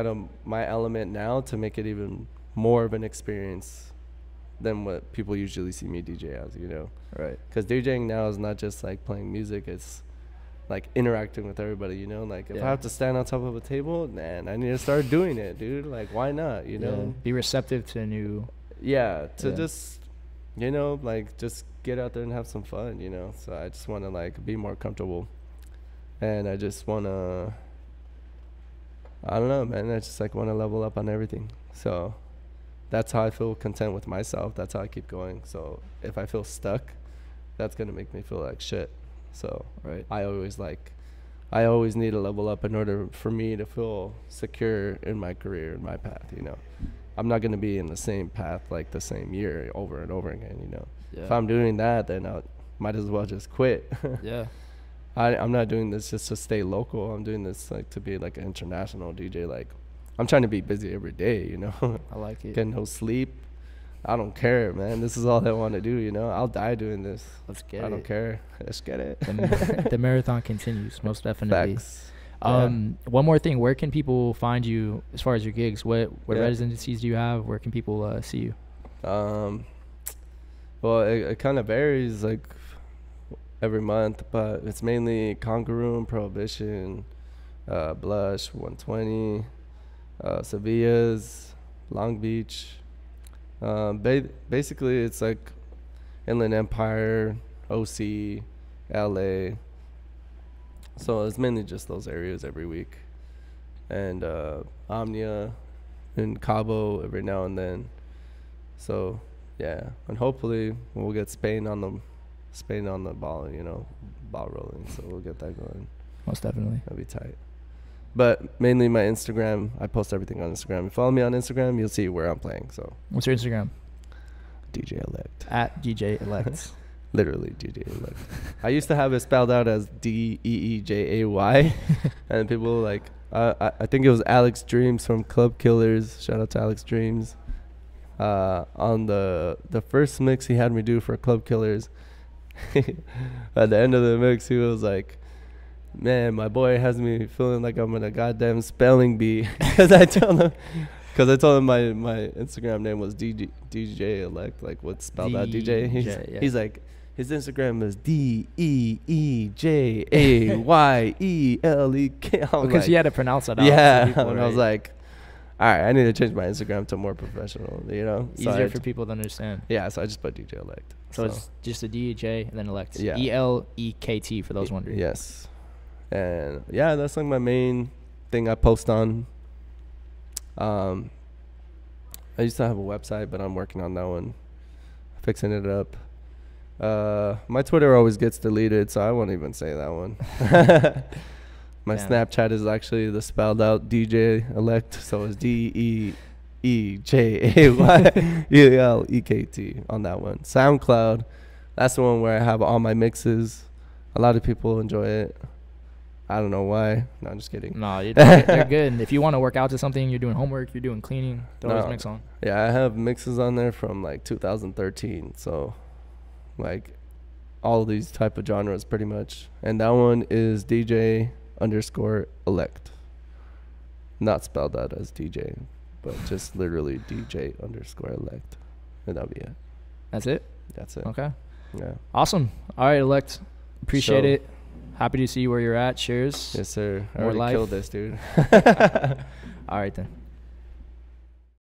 Speaker 2: of my element now to make it even more of an experience than what people usually see me DJ as, you know.
Speaker 1: Right.
Speaker 2: Because DJing now is not just like playing music, it's like interacting with everybody, you know. Like if
Speaker 1: Yeah.
Speaker 2: I have to stand on top of a table, man, I need to start doing it, dude. Like why not, you know?
Speaker 1: Yeah. Be receptive to new.
Speaker 2: Yeah, to
Speaker 1: Yeah.
Speaker 2: just, you know, like just get out there and have some fun, you know. So I just want to like be more comfortable, and I just want to, I don't know, man. I just like want to level up on everything. So that's how I feel content with myself. That's how I keep going. So if I feel stuck, that's gonna make me feel like shit. So
Speaker 1: Right.
Speaker 2: I always need to level up in order for me to feel secure in my career, in my path, you know. I'm not going to be in the same path like the same year over and over again, you know.
Speaker 1: Yeah.
Speaker 2: If I'm doing that, then I might as well just quit.
Speaker 1: Yeah.
Speaker 2: I'm not doing this just to stay local. I'm doing this like to be like an international DJ. Like I'm trying to be busy every day, you know.
Speaker 1: I like it.
Speaker 2: Get no sleep. I don't care, man. This is all I want to do, you know. I'll die doing this.
Speaker 1: Let's get it.
Speaker 2: I don't care. Let's get it.
Speaker 1: The marathon continues, most definitely.
Speaker 2: Facts.
Speaker 1: One more thing. Where can people find you as far as your gigs? What
Speaker 2: Yeah.
Speaker 1: residencies do you have? Where can people see you?
Speaker 2: Well, it kind of varies like every month, but it's mainly Conga Room, Prohibition, Blush, 120, Sevilla's, Long Beach. Basically, it's like Inland Empire, OC, LA. So it's mainly just those areas every week, and Omnia, in Cabo every now and then. So yeah, and hopefully we'll get Spain on the ball, you know, ball rolling. So we'll get that going.
Speaker 1: Most definitely.
Speaker 2: That'd be tight. But mainly my Instagram. I post everything on Instagram. If you follow me on Instagram, you'll see where I'm playing. So
Speaker 1: What's your Instagram?
Speaker 2: DJ Elekt.
Speaker 1: At DJ Elekt.
Speaker 2: Literally DJ Elekt. I used to have it spelled out as DEEJAY, and people were like, I think it was Alex Dreams from Club Killers. Shout out to Alex Dreams. On the first mix he had me do for Club Killers, at the end of the mix he was like, man, my boy has me feeling like I'm in a goddamn spelling bee. Because I told him my Instagram name was DJ Elekt, like what's spelled out DJ. He's like, his Instagram is DEEJAYELEK.
Speaker 1: Because you had to pronounce it out.
Speaker 2: Yeah,
Speaker 1: people,
Speaker 2: and
Speaker 1: right?
Speaker 2: I was like, all right, I need to change my Instagram to more professional, you know?
Speaker 1: Easier for people to understand.
Speaker 2: Yeah, so I just put DJ Elekt.
Speaker 1: So it's just a DJ and then Elekt.
Speaker 2: Yeah.
Speaker 1: ELEKT for those wondering.
Speaker 2: Yes. And yeah, that's like my main thing I post on. I used to have a website, but I'm working on that one, fixing it up. My Twitter always gets deleted, so I won't even say that one. My
Speaker 1: Damn.
Speaker 2: Snapchat is actually the spelled out DJ Elekt, so it's DEEJAYELEKT on that one. SoundCloud, that's the one where I have all my mixes. A lot of people enjoy it. I don't know why. No, I'm just kidding.
Speaker 1: No, they're good. And if you want to work out to something, you're doing homework, you're doing cleaning, throw those mix on.
Speaker 2: Yeah, I have mixes on there from like 2013. So like all these type of genres pretty much. And that one is DJ_Elekt. Not spelled out as DJ, but just literally DJ_Elekt. And that'll be it.
Speaker 1: That's it?
Speaker 2: That's it.
Speaker 1: Okay.
Speaker 2: Yeah.
Speaker 1: Awesome. All right, Elekt. Appreciate
Speaker 2: So-
Speaker 1: it. Happy to see where you're at. Cheers.
Speaker 2: Yes, sir. I
Speaker 1: More
Speaker 2: already
Speaker 1: life.
Speaker 2: killed this, dude.
Speaker 1: All right, then.